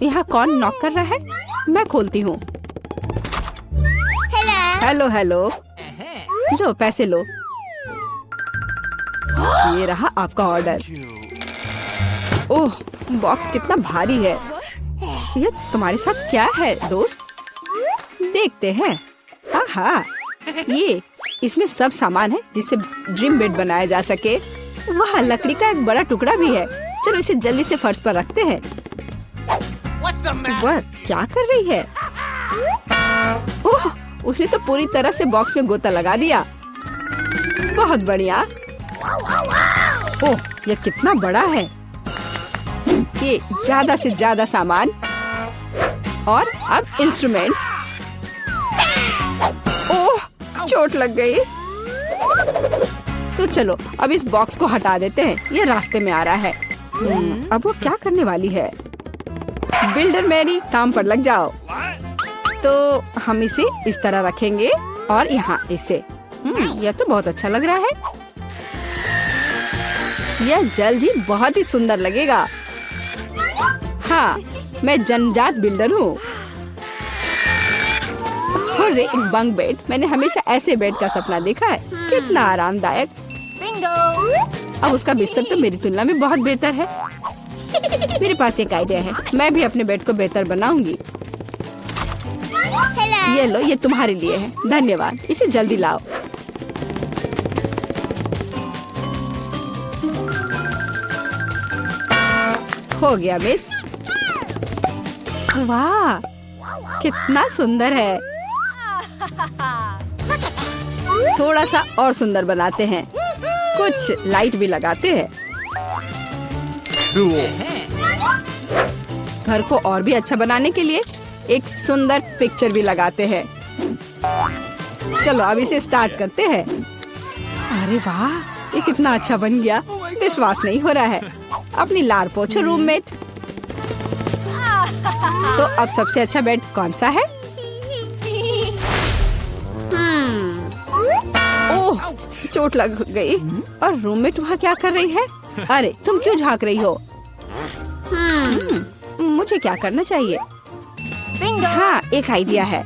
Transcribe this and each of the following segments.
यहाँ कौन नॉक कर रहा है? मैं खोलती हूँ। Hello hello. लो पैसे लो। ये रहा आपका ऑर्डर। ओह, बॉक्स कितना भारी है। ये तुम्हारे साथ क्या है दोस्त? देखते हैं। हाँ, ये इसमें सब सामान है जिससे ड्रीम बेड बनाया जा सके। वहाँ लकड़ी का एक बड़ा टुकड़ा भी है। चलो इसे जल्दी से फर्श पर रखते हैं। वह क्या कर रही है? ओह, उसने तो पूरी तरह से बॉक्स में गोता लगा दिया। बहुत बढ़िया। ओह, यह कितना बड़ा है। ये ज्यादा से ज्यादा सामान और अब इंस्ट्रूमेंट्स। ओह, चोट लग गई। तो चलो अब इस बॉक्स को हटा देते हैं। ये रास्ते में आ रहा है। अब वो क्या करने वाली है? बिल्डर मैरी, काम पर लग जाओ। तो हम इसे इस तरह रखेंगे और यहाँ इसे। यह तो बहुत अच्छा लग रहा है। यह जल्द ही बहुत ही सुंदर लगेगा। हाँ, मैं जन्मजात बिल्डर हूँ। एक बंक बेड, मैंने हमेशा ऐसे बेड का सपना देखा है। कितना आरामदायक। अब उसका बिस्तर तो मेरी तुलना में बहुत बेहतर है। मेरे पास एक आइडिया है। मैं भी अपने बेड को बेहतर बनाऊंगी। ये लो, ये तुम्हारे लिए है। धन्यवाद। इसे जल्दी लाओ। हो गया मिस। वाह, कितना सुंदर है। थोड़ा सा और सुंदर बनाते हैं। कुछ लाइट भी लगाते हैं। घर को और भी अच्छा बनाने के लिए एक सुंदर पिक्चर भी लगाते हैं। चलो अब इसे स्टार्ट करते हैं। अरे वाह, ये कितना अच्छा बन गया। विश्वास नहीं हो रहा है। अपनी लार पोछो रूममेट। तो अब सबसे अच्छा बेड कौन सा है? ओह, चोट लग गई। और रूममेट वहाँ क्या कर रही है? अरे तुम क्यों झांक रही हो? मुझे क्या करना चाहिए? हाँ, एक आइडिया है।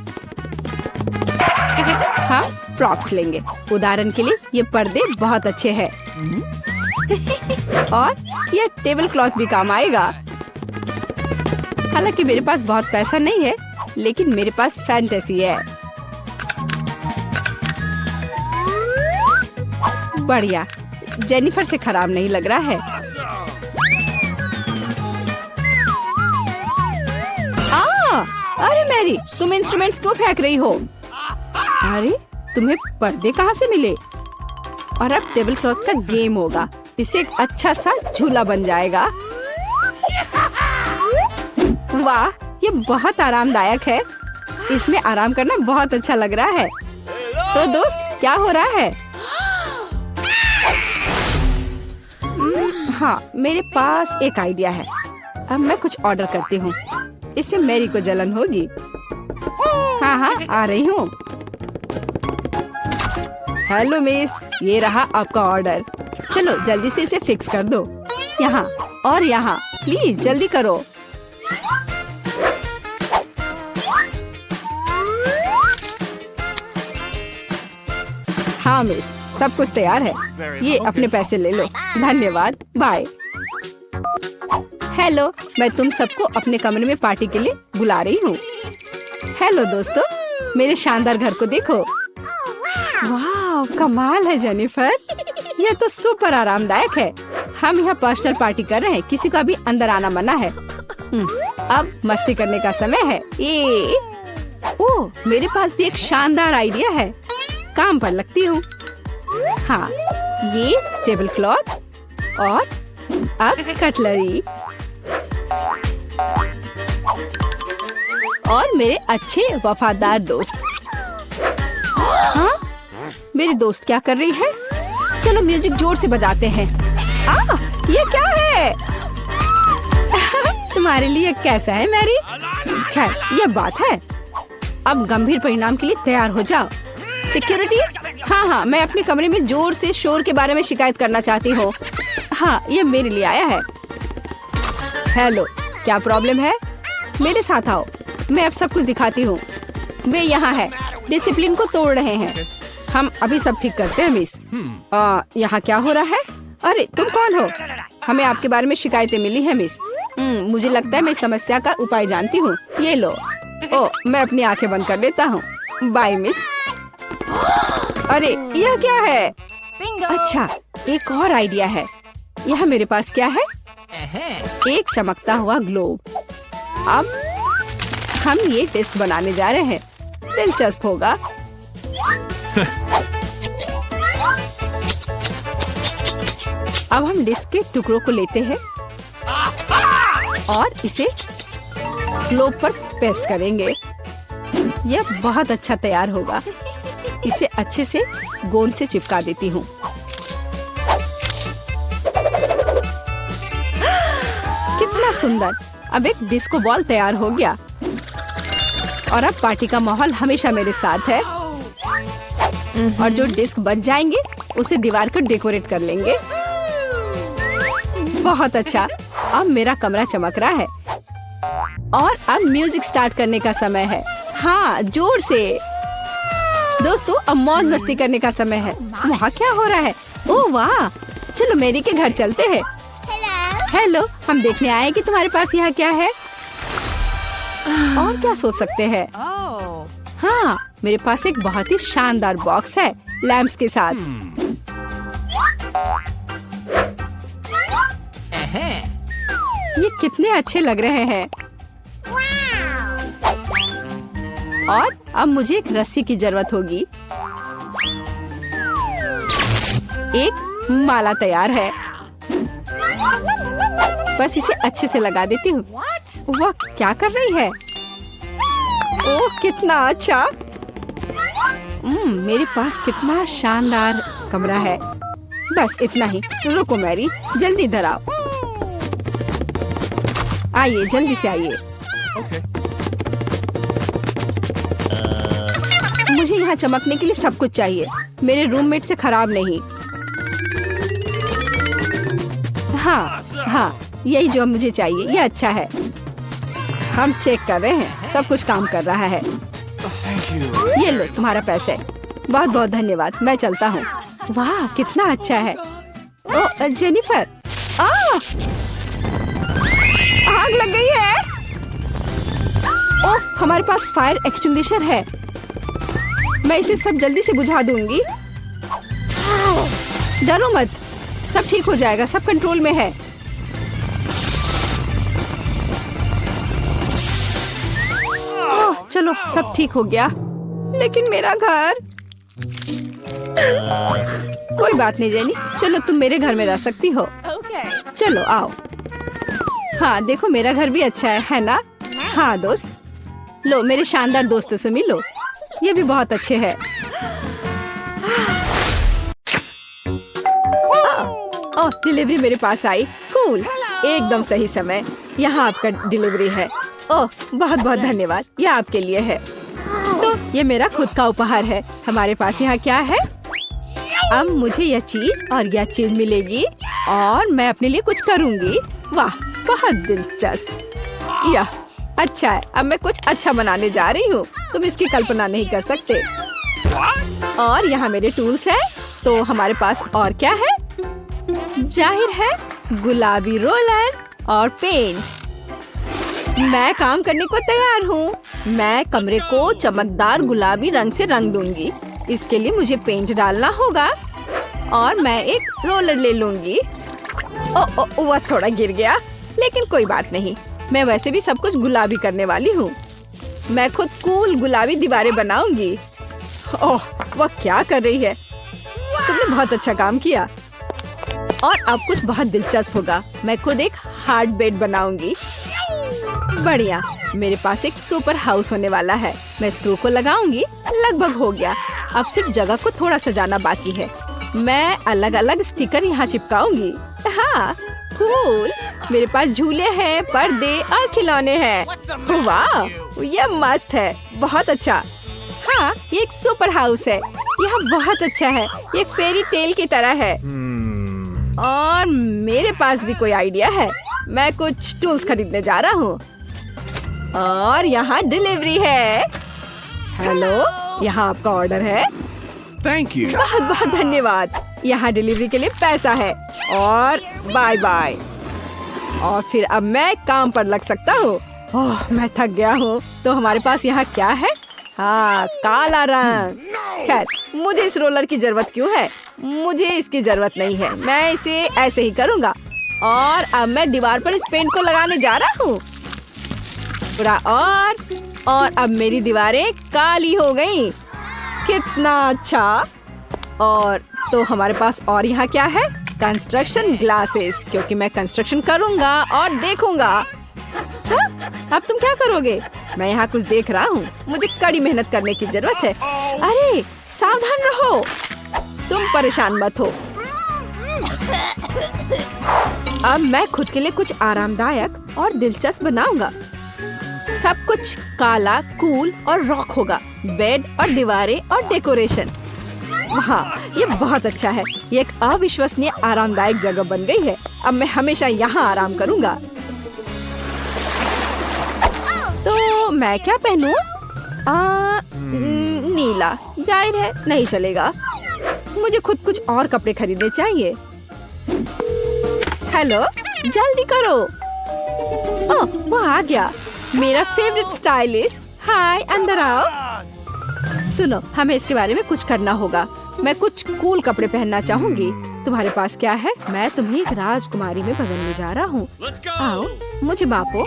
हाँ, प्रॉप्स लेंगे। उदाहरण के लिए ये पर्दे बहुत अच्छे हैं। और ये टेबल क्लॉथ भी काम आएगा। हालांकि मेरे पास बहुत पैसा नहीं है, लेकिन मेरे पास फैंटेसी है। बढ़िया, जेनिफर से खराब नहीं लग रहा है। अरे मैरी, तुम इंस्ट्रूमेंट्स क्यों फेंक रही हो? अरे, तुम्हें पर्दे कहाँ से मिले? और अब टेबल क्लॉथ का गेम होगा। इससे एक अच्छा सा झूला बन जाएगा। वाह, ये बहुत आरामदायक है। इसमें आराम करना बहुत अच्छा लग रहा है। तो दोस्त, क्या हो रहा है? हाँ, मेरे पास एक आइडिया है। अब मैं कुछ ऑर्डर करती हूँ। इससे मैरी को जलन होगी। हाँ, आ रही हूँ। हेलो मिस, ये रहा आपका ऑर्डर। चलो जल्दी से इसे फिक्स कर दो। यहाँ और यहाँ, प्लीज जल्दी करो। हाँ मिस, सब कुछ तैयार है। ये अपने पैसे ले लो। धन्यवाद, बाय। हेलो, मैं तुम सबको अपने कमरे में पार्टी के लिए बुला रही हूँ। हेलो दोस्तों, मेरे शानदार घर को देखो। वाह, कमाल है जेनिफर। यह तो सुपर आरामदायक है। हम यहाँ पर्सनल पार्टी कर रहे हैं। किसी का भी अंदर आना मना है। अब मस्ती करने का समय है। ओह, मेरे पास भी एक शानदार आइडिया है। काम पर लगती हूँ। हाँ, ये टेबल क्लॉथ और अब कटलरी और मेरे अच्छे वफादार दोस्त। हाँ, मेरी दोस्त क्या कर रही है? चलो म्यूजिक जोर से बजाते हैं। ये क्या है? तुम्हारे लिए कैसा है मैरी? खैर, ये बात है। अब गंभीर परिणाम के लिए तैयार हो जाओ। सिक्योरिटी, हाँ, मैं अपने कमरे में जोर से शोर के बारे में शिकायत करना चाहती हूँ। हाँ, ये मेरे लिए आया है। हेलो, क्या प्रॉब्लम है? मेरे साथ आओ, मैं अब सब कुछ दिखाती हूँ। वे यहाँ है, डिसिप्लिन को तोड़ रहे हैं। हम अभी सब ठीक करते हैं मिस। यहाँ क्या हो रहा है? अरे तुम कौन हो? हमें आपके बारे में शिकायतें मिली है मिस। मुझे लगता है मैं इस समस्या का उपाय जानती हूँ। ये लो। ओ, मैं अपनी आंखें बंद कर लेता हूँ। Bye miss. अरे यह क्या है? अच्छा, एक और आइडिया है। यहाँ मेरे पास क्या है? एक चमकता हुआ ग्लोब। अब हम ये टेस्ट बनाने जा रहे हैं। दिलचस्प होगा। अब हम डिस्क के टुकड़ों को लेते हैं और इसे ग्लोब पर पेस्ट करेंगे। यह बहुत अच्छा तैयार होगा। इसे अच्छे से गोंद से चिपका देती हूँ। कितना सुंदर। अब एक डिस्को बॉल तैयार हो गया और अब पार्टी का माहौल हमेशा मेरे साथ है। और जो डिस्क बच जाएंगे उसे दीवार को डेकोरेट कर लेंगे। बहुत अच्छा। अब मेरा कमरा चमक रहा है और अब म्यूजिक स्टार्ट करने का समय है। हाँ, जोर से। दोस्तों, अब मौज मस्ती करने का समय है। वहाँ क्या हो रहा है? ओह वाह, चलो मेरी के घर चलते हैं। हेलो, हम देखने आए कि तुम्हारे पास यहाँ क्या है। और क्या सोच सकते हैं? हाँ, मेरे पास एक बहुत ही शानदार बॉक्स है लैंप्स के साथ। ये कितने अच्छे लग रहे हैं। और अब मुझे एक रस्सी की जरूरत होगी। एक माला तैयार है। बस इसे अच्छे से लगा देती हूँ। वह क्या कर रही है? ओह, कितना अच्छा। मेरे पास कितना शानदार कमरा है। बस इतना ही। रुको मैरी, जल्दी इधर आओ। आइए, जल्दी से आइए। मुझे यहाँ चमकने के लिए सब कुछ चाहिए। मेरे रूममेट से खराब नहीं। हाँ, यही जो मुझे चाहिए। ये अच्छा है। हम चेक कर रहे हैं, सब कुछ काम कर रहा है। ये लो तुम्हारा पैसे। बहुत बहुत धन्यवाद। मैं चलता हूँ। वाह, कितना अच्छा है। ओ जेनिफर, आग लग गई है। ओह, हमारे पास फायर एक्सटिंग्विशर है। मैं इसे सब जल्दी से बुझा दूंगी। डरो मत, सब ठीक हो जाएगा। सब कंट्रोल में है। ओह, चलो सब ठीक हो गया। लेकिन मेरा घर। कोई बात नहीं जेनी, चलो तुम मेरे घर में रह सकती हो। चलो आओ। हाँ, देखो मेरा घर भी अच्छा है ना? हाँ दोस्त, लो मेरे शानदार दोस्तों से मिलो। ये भी बहुत अच्छे हैं। ओह, डिलीवरी मेरे पास आई। कूल, एकदम सही समय। यहाँ आपका डिलीवरी है। ओह, बहुत बहुत धन्यवाद। यह आपके लिए है। तो ये मेरा खुद का उपहार है। हमारे पास यहाँ क्या है? अब मुझे यह चीज और यह चीज मिलेगी और मैं अपने लिए कुछ करूँगी। वाह, बहुत दिलचस्प। यह अच्छा है। अब मैं कुछ अच्छा बनाने जा रही हूँ। तुम इसकी कल्पना नहीं कर सकते। और यहाँ मेरे टूल्स हैं। तो हमारे पास और क्या है? जाहिर है गुलाबी रोलर और पेंट। मैं काम करने को तैयार हूँ। मैं कमरे को चमकदार गुलाबी रंग से रंग दूंगी। इसके लिए मुझे पेंट डालना होगा और मैं एक रोलर ले लूंगी। वह थोड़ा गिर गया, लेकिन कोई बात नहीं। मैं वैसे भी सब कुछ गुलाबी करने वाली हूँ। मैं खुद कूल गुलाबी दीवारें बनाऊंगी। ओह, वह क्या कर रही है? तुमने बहुत अच्छा काम किया। और अब कुछ बहुत दिलचस्प होगा। मैं खुद एक हार्ड बेड बनाऊंगी। बढ़िया, मेरे पास एक सुपर हाउस होने वाला है। मैं स्क्रू को लगाऊंगी। लगभग हो गया। अब सिर्फ जगह को थोड़ा सजाना बाकी है। मैं अलग अलग स्टिकर यहाँ चिपकाऊंगी। हाँ, कूल। मेरे पास झूले हैं, पर्दे और खिलौने हैं। वाह, ये मस्त है। बहुत अच्छा। हाँ, ये एक सुपर हाउस है। यह बहुत अच्छा है। ये एक फेरी टेल की तरह है। और मेरे पास भी कोई आइडिया है। मैं कुछ टूल्स खरीदने जा रहा हूँ और यहाँ डिलीवरी है। हेलो, यहाँ आपका ऑर्डर है। Thank you. बहुत बहुत धन्यवाद। यहाँ डिलीवरी के लिए पैसा है और बाय बाय। और फिर अब मैं काम पर लग सकता हूँ। ओह, मैं थक गया हूँ। तो हमारे पास यहाँ क्या है? हाँ, काला रंग। खैर, मुझे इस रोलर की जरूरत क्यों है? मुझे इसकी जरूरत नहीं है। मैं इसे ऐसे ही करूँगा। और अब मैं दीवार पर इस पेंट को लगाने जा रहा हूँ। पूरा और अब मेरी दीवारें काली हो गईं। कितना अच्छा। और तो हमारे पास और यहाँ क्या है? कंस्ट्रक्शन ग्लासेस, क्योंकि मैं कंस्ट्रक्शन करूँगा और देखूंगा। हाँ? अब तुम क्या करोगे? मैं यहाँ कुछ देख रहा हूँ। मुझे कड़ी मेहनत करने की जरूरत है। अरे सावधान रहो, तुम परेशान मत हो। अब मैं खुद के लिए कुछ आरामदायक और दिलचस्प बनाऊंगा। सब कुछ काला, कूल और रॉक होगा। बेड और दीवारें और डेकोरेशन। हाँ, ये बहुत अच्छा है। ये एक अविश्वसनीय आरामदायक जगह बन गई है। अब मैं हमेशा यहाँ आराम करूँगा। तो मैं क्या पहनूं? नीला, जाहिर है नहीं चलेगा। मुझे खुद कुछ और कपड़े खरीदने चाहिए। हेलो, जल्दी करो। ओह, वो आ गया। मेरा फेवरेट स्टाइलिस्ट। हाय, अंदर आओ। सुनो, हमें इसके बारे में कुछ करना होगा। मैं कुछ कूल कपड़े पहनना चाहूंगी। तुम्हारे पास क्या है? मैं तुम्हें एक राजकुमारी में बदलने जा रहा हूँ। आओ, मुझे मापो।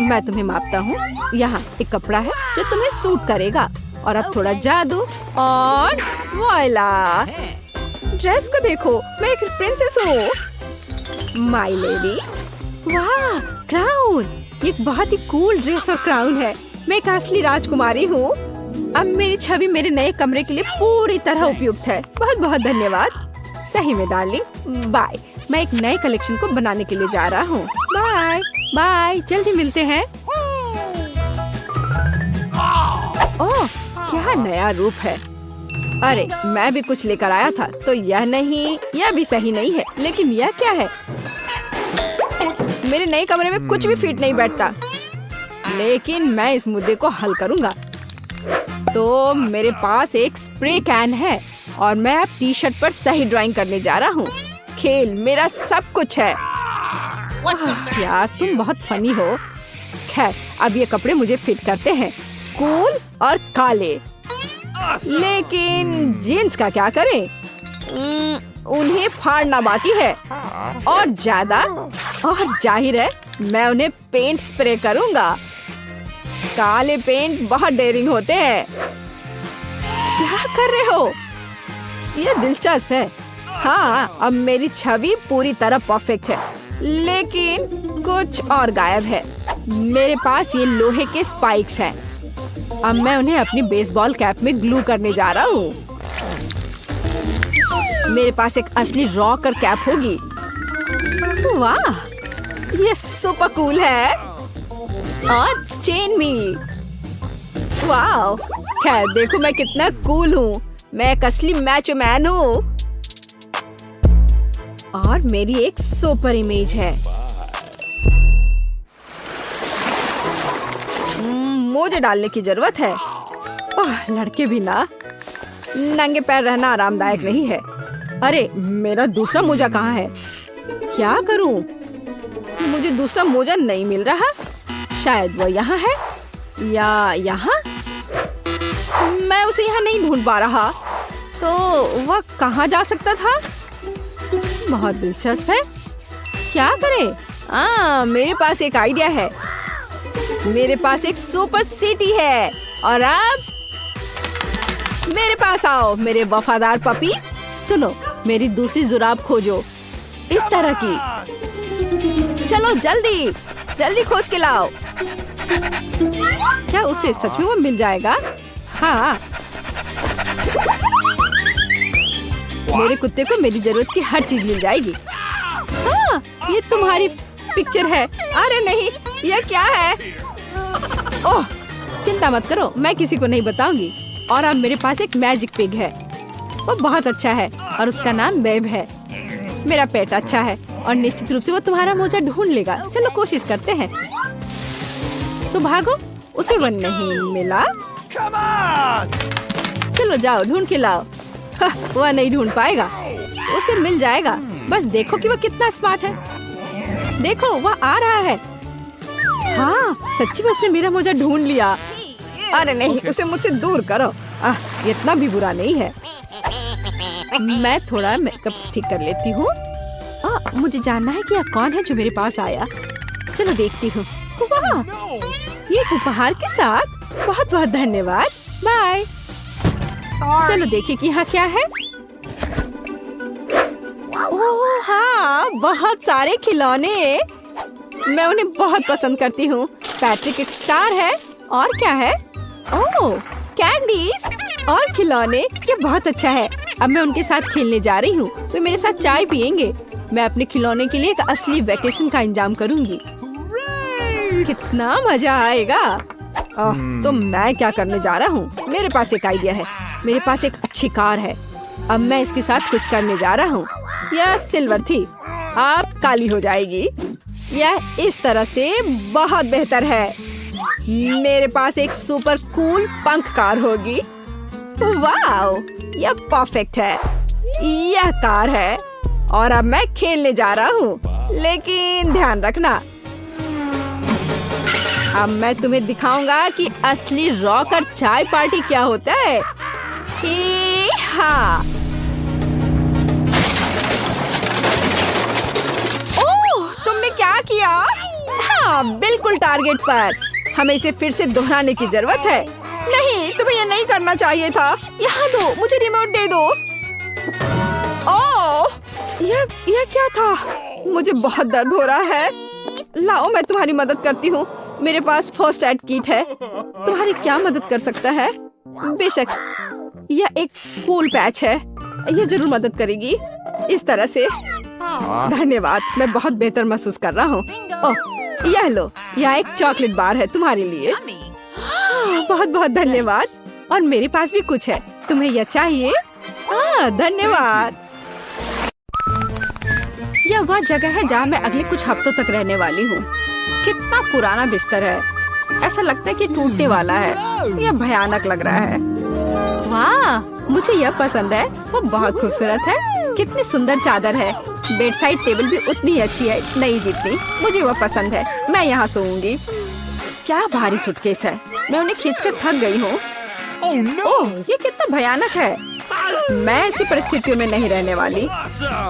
मैं तुम्हें मापता हूँ। यहाँ एक कपड़ा है जो तुम्हें सूट करेगा। और अब थोड़ा जादू और वॉइला। ड्रेस को देखो, मैं एक प्रिंसेस हूँ। My lady. वाह, क्राउन। ये एक बहुत ही कूल ड्रेस और क्राउन है। मैं एक असली राजकुमारी हूँ। अब मेरी छवि मेरे नए कमरे के लिए पूरी तरह उपयुक्त है। बहुत बहुत धन्यवाद। सही में डार्लिंग। बाय। मैं एक नए कलेक्शन को बनाने के लिए जा रहा हूँ। बाय बाय, जल्दी मिलते हैं। ओह, क्या नया रूप है। अरे, मैं भी कुछ लेकर आया था। तो यह नहीं, यह भी सही नहीं है। लेकिन यह क्या है? मेरे नए कमरे में कुछ भी फिट नहीं बैठता। लेकिन मैं इस मुद्दे को हल करूंगा। तो मेरे पास एक स्प्रे कैन है और मैं अब टी शर्ट पर सही ड्राइंग करने जा रहा हूँ। खेल मेरा सब कुछ है। यार, तुम बहुत फनी हो। खैर, अब ये कपड़े मुझे फिट करते हैं। कूल और काले। लेकिन जीन्स का क्या करें? उन्हें फाड़ना बाकी है और ज्यादा। और जाहिर है मैं उन्हें पेंट स्प्रे करूंगा। काले पेंट बहुत डेयरिंग होते हैं। क्या कर रहे हो? ये दिलचस्प है। हाँ, अब मेरी छवि पूरी तरह परफेक्ट है। लेकिन कुछ और गायब है। मेरे पास ये लोहे के स्पाइक्स हैं। अब मैं उन्हें अपनी बेसबॉल कैप में ग्लू करने जा रहा हूँ। मेरे पास एक असली रॉकर कैप होगी। वाह, ये सुपर कूल है। और चेन भी। वाह, खैर देखो मैं कितना कूल हूँ। मैं एक असली मैचो मैन हूँ। और मेरी एक सुपर इमेज है। मोजे डालने की जरूरत है। ओह, लड़के भी ना। नंगे पैर रहना आरामदायक नहीं है। अरे, मेरा दूसरा मोजा कहाँ है? क्या करूं? मुझे दूसरा मोजा नहीं मिल रहा। शायद वो यहाँ है या यहाँ। मैं उसे यहाँ नहीं ढूंढ पा रहा। तो वह कहाँ जा सकता था? बहुत दिलचस्प है। क्या करें? मेरे पास एक आइडिया है। मेरे पास एक सुपर सिटी है। और अब मेरे पास आओ मेरे वफादार पपी। सुनो, मेरी दूसरी जुराब खोजो। इस तरह की। चलो जल्दी जल्दी खोज के लाओ। क्या उसे सच में वो मिल जाएगा? हाँ, मेरे कुत्ते को मेरी जरूरत की हर चीज मिल जाएगी। हाँ, ये तुम्हारी पिक्चर है। अरे नहीं, यह क्या है? ओह, चिंता मत करो, मैं किसी को नहीं बताऊंगी। और अब मेरे पास एक मैजिक पिग है। वो बहुत अच्छा है और उसका नाम बेब है। मेरा पेट अच्छा है और निश्चित रूप से वो तुम्हारा मोजा ढूंढ लेगा। चलो कोशिश करते हैं। तो भागो, उसे वो नहीं मिला। चलो जाओ ढूंढ के लाओ। वह नहीं ढूंढ पाएगा, उसे मिल जाएगा। बस देखो कि वह कितना स्मार्ट है। देखो वह आ रहा है। हाँ सच्ची में उसने मेरा मोजा ढूंढ लिया। अरे नहीं, उसे मुझसे दूर करो। इतना भी बुरा नहीं है। मैं थोड़ा मेकअप ठीक कर लेती हूँ। मुझे जानना है कि यह कौन है जो मेरे पास आया। चलो देखती हूँ। वाह, ये उपहार के साथ बहुत बहुत धन्यवाद। बाय। चलो देखिए कि यहाँ क्या है। ओह हाँ, बहुत सारे खिलौने। मैं उन्हें बहुत पसंद करती हूँ। पैट्रिक एक स्टार है। और क्या है? ओह कैंडीज और खिलौने। ये बहुत अच्छा है। अब मैं उनके साथ खेलने जा रही हूँ। वे मेरे साथ चाय पियेंगे। मैं अपने खिलौने के लिए एक असली वेकेशन का इंतजाम करूँगी। कितना मजा आएगा। तो मैं क्या करने जा रहा हूँ? मेरे पास एक आइडिया है। मेरे पास एक अच्छी कार है। अब मैं इसके साथ कुछ करने जा रहा हूँ। यह सिल्वर थी, अब काली हो जाएगी। यह इस तरह से बहुत बेहतर है। मेरे पास एक सुपर कूल पंख कार होगी। वाओ, यह परफेक्ट है। यह कार है और अब मैं खेलने जा रहा हूँ। लेकिन ध्यान रखना, अब मैं तुम्हें दिखाऊंगा कि असली रॉक और चाय पार्टी क्या होता है। हाँ। ओह, तुमने क्या किया? हाँ, बिल्कुल टारगेट पर। हमें इसे फिर से दोहराने की जरूरत है। नहीं, तुम्हें ये नहीं करना चाहिए था। यहाँ दो, मुझे रिमोट दे दो। ओह, यह क्या था? मुझे बहुत दर्द हो रहा है। लाओ, मैं तुम्हारी मदद करती हूँ। मेरे पास फर्स्ट एड किट है। तुम्हारी क्या मदद कर सकता है? बेशक, यह एक कूल पैच है। यह जरूर मदद करेगी। इस तरह से। धन्यवाद, मैं बहुत बेहतर महसूस कर रहा हूँ। ओह, यह लो, यह एक चॉकलेट बार है तुम्हारे लिए। बहुत बहुत धन्यवाद। और मेरे पास भी कुछ है। तुम्हें यह चाहिए? धन्यवाद। यह वह जगह है जहाँ मैं अगले कुछ हफ्तों तक रहने वाली हूँ। कितना पुराना बिस्तर है। ऐसा लगता है कि टूटने वाला है। यह भयानक लग रहा है। वाह, मुझे यह पसंद है। वो बहुत खूबसूरत है। कितनी सुंदर चादर है। बेड साइड टेबल भी उतनी ही अच्छी है, नहीं जितनी। मुझे वह पसंद है। मैं यहाँ सोऊंगी। क्या भारी सूटकेस है। मैं उन्हें खींचकर थक गई हूँ। ओह, ये कितना भयानक है। मैं ऐसी परिस्थितियों में नहीं रहने वाली।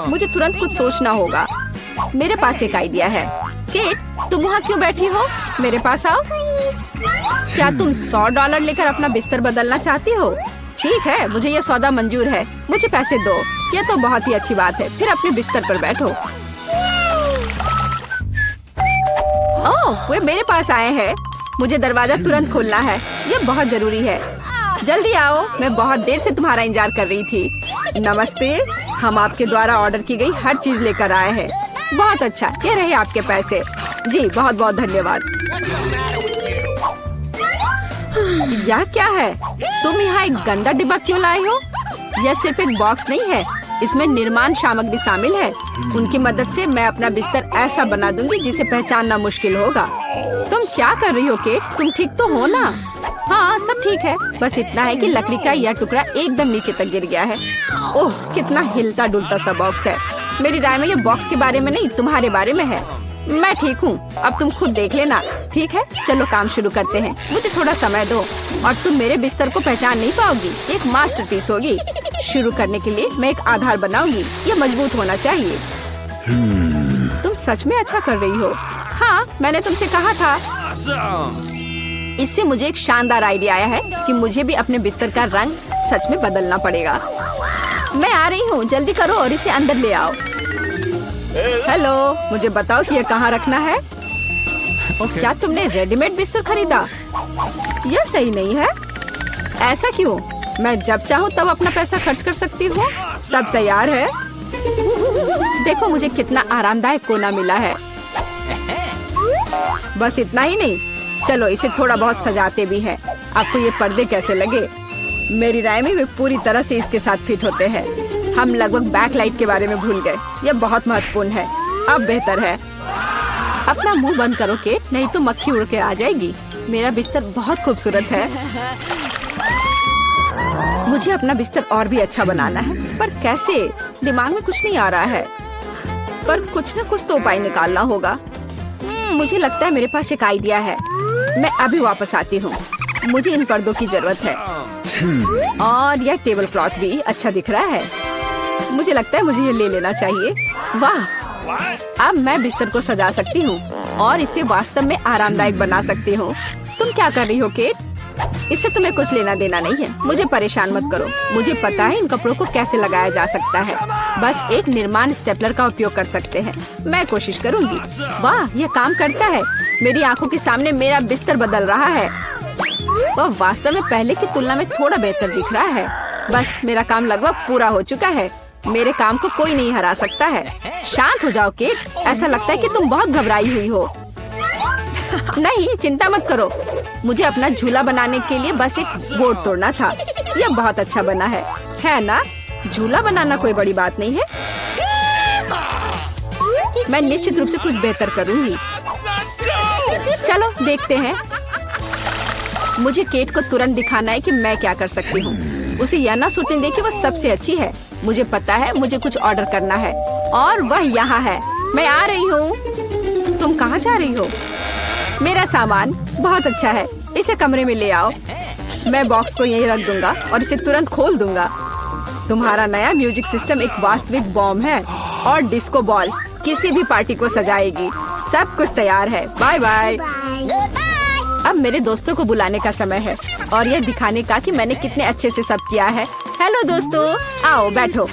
मुझे तुरंत कुछ सोचना होगा। मेरे पास एक आइडिया है। केट, तुम वहाँ क्यों बैठी हो? मेरे पास आओ। क्या तुम $100 लेकर अपना बिस्तर बदलना चाहती हो? ठीक है, मुझे यह सौदा मंजूर है। मुझे पैसे दो। यह तो बहुत ही अच्छी बात है। फिर अपने बिस्तर पर बैठो। ओह, वे मेरे पास आए हैं। मुझे दरवाजा तुरंत खोलना है। यह बहुत जरूरी है। जल्दी आओ, मैं बहुत देर से तुम्हारा इंतजार कर रही थी। नमस्ते, हम आपके द्वारा ऑर्डर की गई हर चीज लेकर आए हैं। बहुत अच्छा, ये रहे आपके पैसे। जी बहुत बहुत धन्यवाद। यह क्या है? तुम यहाँ एक गंदा डिब्बा क्यों लाए हो? यह सिर्फ एक बॉक्स नहीं है, इसमें निर्माण सामग्री शामिल है। उनकी मदद से मैं अपना बिस्तर ऐसा बना दूंगी जिसे पहचानना मुश्किल होगा। तुम क्या कर रही हो केट? तुम ठीक तो हो ना? हाँ, सब ठीक है। बस इतना है कि लकड़ी का यह टुकड़ा एकदम नीचे तक गिर गया है। ओह, कितना हिलता डुलता सा बॉक्स है। मेरी राय में ये बॉक्स के बारे में नहीं, तुम्हारे बारे में है। मैं ठीक हूँ, अब तुम खुद देख लेना। ठीक है, चलो काम शुरू करते हैं। मुझे थोड़ा समय दो और तुम मेरे बिस्तर को पहचान नहीं पाओगी। एक मास्टरपीस होगी। शुरू करने के लिए मैं एक आधार बनाऊंगी। यह मजबूत होना चाहिए। तुम सच में अच्छा कर रही हो। हाँ, मैंने तुमसे कहा था। इससे मुझे एक शानदार आइडिया आया है कि मुझे भी अपने बिस्तर का रंग सच में बदलना पड़ेगा। मैं आ रही हूँ, जल्दी करो और इसे अंदर ले आओ। हेलो, मुझे बताओ कि यह कहाँ रखना है। क्या तुमने रेडीमेड बिस्तर खरीदा? यह सही नहीं है। ऐसा क्यों? मैं जब चाहूँ तब अपना पैसा खर्च कर सकती हूँ। सब तैयार है। देखो मुझे कितना आरामदायक कोना मिला है। बस इतना ही नहीं, चलो इसे थोड़ा बहुत सजाते भी हैं। आपको ये पर्दे कैसे लगे? मेरी राय में वे पूरी तरह से इसके साथ फिट होते हैं। हम लगभग बैकलाइट के बारे में भूल गए। यह बहुत महत्वपूर्ण है। अब बेहतर है। अपना मुंह बंद करो केट, नहीं तो मक्खी उड़ के आ जाएगी। मेरा बिस्तर बहुत खूबसूरत है। मुझे अपना बिस्तर और भी अच्छा बनाना है, पर कैसे? दिमाग में कुछ नहीं आ रहा है, पर कुछ न कुछ तो उपाय निकालना होगा। मुझे लगता है मेरे पास एक आइडिया है। मैं अभी वापस आती हूँ। मुझे इन पर्दों की जरूरत है और यह टेबल क्लॉथ भी अच्छा दिख रहा है। मुझे लगता है मुझे ये ले लेना चाहिए। वाह, अब मैं बिस्तर को सजा सकती हूँ और इसे वास्तव में आरामदायक बना सकती हूँ। तुम क्या कर रही हो केट? इससे तुम्हें कुछ लेना देना नहीं है। मुझे परेशान मत करो। मुझे पता है इन कपड़ों को कैसे लगाया जा सकता है। बस एक निर्माण स्टेपलर का उपयोग कर सकते हैं। मैं कोशिश करूंगी। वाह, यह काम करता है। मेरी आंखों के सामने मेरा बिस्तर बदल रहा है। वह वास्तव में पहले की तुलना में थोड़ा बेहतर दिख रहा है। बस मेरा काम लगभग पूरा हो चुका है। मेरे काम को कोई नहीं हरा सकता है। शांत हो जाओ केट, ऐसा लगता है कि तुम बहुत घबराई हुई हो। नहीं, चिंता मत करो। मुझे अपना झूला बनाने के लिए बस एक बोर्ड तोड़ना था। यह बहुत अच्छा बना है ना? झूला बनाना कोई बड़ी बात नहीं है। मैं निश्चित रूप से कुछ बेहतर करूंगी। चलो देखते हैं। मुझे केट को तुरंत दिखाना है कि मैं क्या कर सकती हूँ। उसे यह ना सोचने दे कि वह सबसे अच्छी है। मुझे पता है मुझे कुछ ऑर्डर करना है और वह यहाँ है। मैं आ रही हूँ। तुम कहाँ जा रही हो? मेरा सामान बहुत अच्छा है, इसे कमरे में ले आओ। मैं बॉक्स को यहीं रख दूंगा और इसे तुरंत खोल दूंगा। तुम्हारा नया म्यूजिक सिस्टम एक वास्तविक बॉम्ब है और डिस्को बॉल किसी भी पार्टी को सजाएगी। सब कुछ तैयार है। Bye bye. अब मेरे दोस्तों को बुलाने का समय है और यह दिखाने का कि मैंने कितने अच्छे से सब किया है। हेलो दोस्तों, आओ बैठो।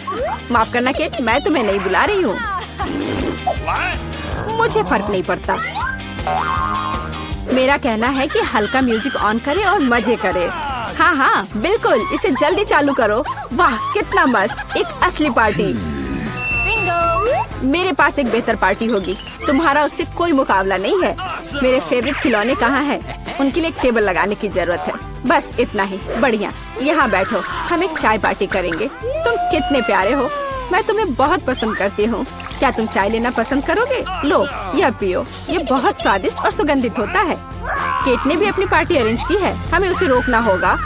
माफ करना केट, मैं तुम्हें नहीं बुला रही हूँ। मुझे फर्क नहीं पड़ता। मेरा कहना है कि हल्का म्यूजिक ऑन करे और मजे करे। हाँ, बिल्कुल, इसे जल्दी चालू करो। वाह, कितना मस्त, एक असली पार्टी। मेरे पास एक बेहतर पार्टी होगी। तुम्हारा उससे कोई मुकाबला नहीं है। मेरे फेवरेट खिलौने कहाँ हैं? उनके लिए एक टेबल लगाने की जरूरत है। बस इतना ही। बढ़िया, यहाँ बैठो, हम एक चाय पार्टी करेंगे। तुम कितने प्यारे हो। मैं तुम्हें बहुत पसंद करती हूँ। क्या तुम चाय लेना पसंद करोगे? लो, यह पियो। ये बहुत स्वादिष्ट और सुगंधित होता है। केट ने भी अपनी पार्टी अरेंज की है। हमें उसे रोकना होगा।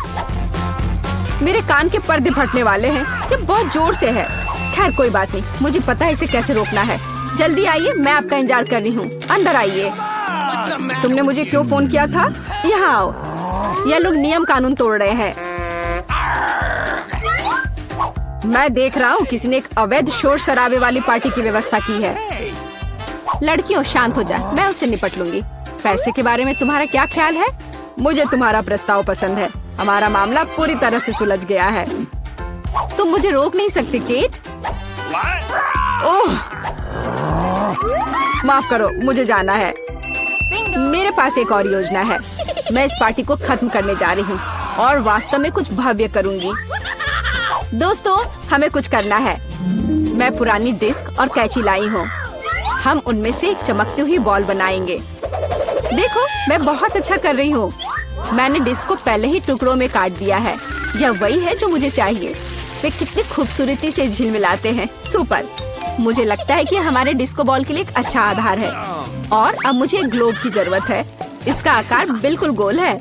मेरे कान के पर्दे फटने वाले हैं। ये बहुत जोर से है। खैर कोई बात नहीं, मुझे पता है इसे कैसे रोकना है। जल्दी आइए, मैं आपका इंतजार कर रही हूँ। अंदर आइए। तुमने मुझे क्यों फोन किया था? यहाँ आओ। यह लोग नियम कानून तोड़ रहे हैं। मैं देख रहा हूँ किसी ने एक अवैध शोर शराबे वाली पार्टी की व्यवस्था की है। लड़कियों, शांत हो जाए, मैं उससे निपट लूंगी। पैसे के बारे में तुम्हारा क्या ख्याल है? मुझे तुम्हारा प्रस्ताव पसंद है। हमारा मामला पूरी तरह से सुलझ गया है। तुम मुझे रोक नहीं सकती केट। ओह, माफ करो, मुझे जाना है। मेरे पास एक और योजना है। मैं इस पार्टी को खत्म करने जा रही हूँ और वास्तव में कुछ भव्य करूँगी। दोस्तों, हमें कुछ करना है। मैं पुरानी डिस्क और कैंची लाई हूँ। हम उनमें से एक चमकती हुई बॉल बनाएंगे। देखो, मैं बहुत अच्छा कर रही हूँ। मैंने डिस्क को पहले ही टुकड़ों में काट दिया है। यह वही है जो मुझे चाहिए। वे कितनी खूबसूरती से झिलमिलाते हैं। सुपर। मुझे लगता है कि हमारे डिस्को बॉल के लिए एक अच्छा आधार है। और अब मुझे एक ग्लोब की जरूरत है। इसका आकार बिल्कुल गोल है।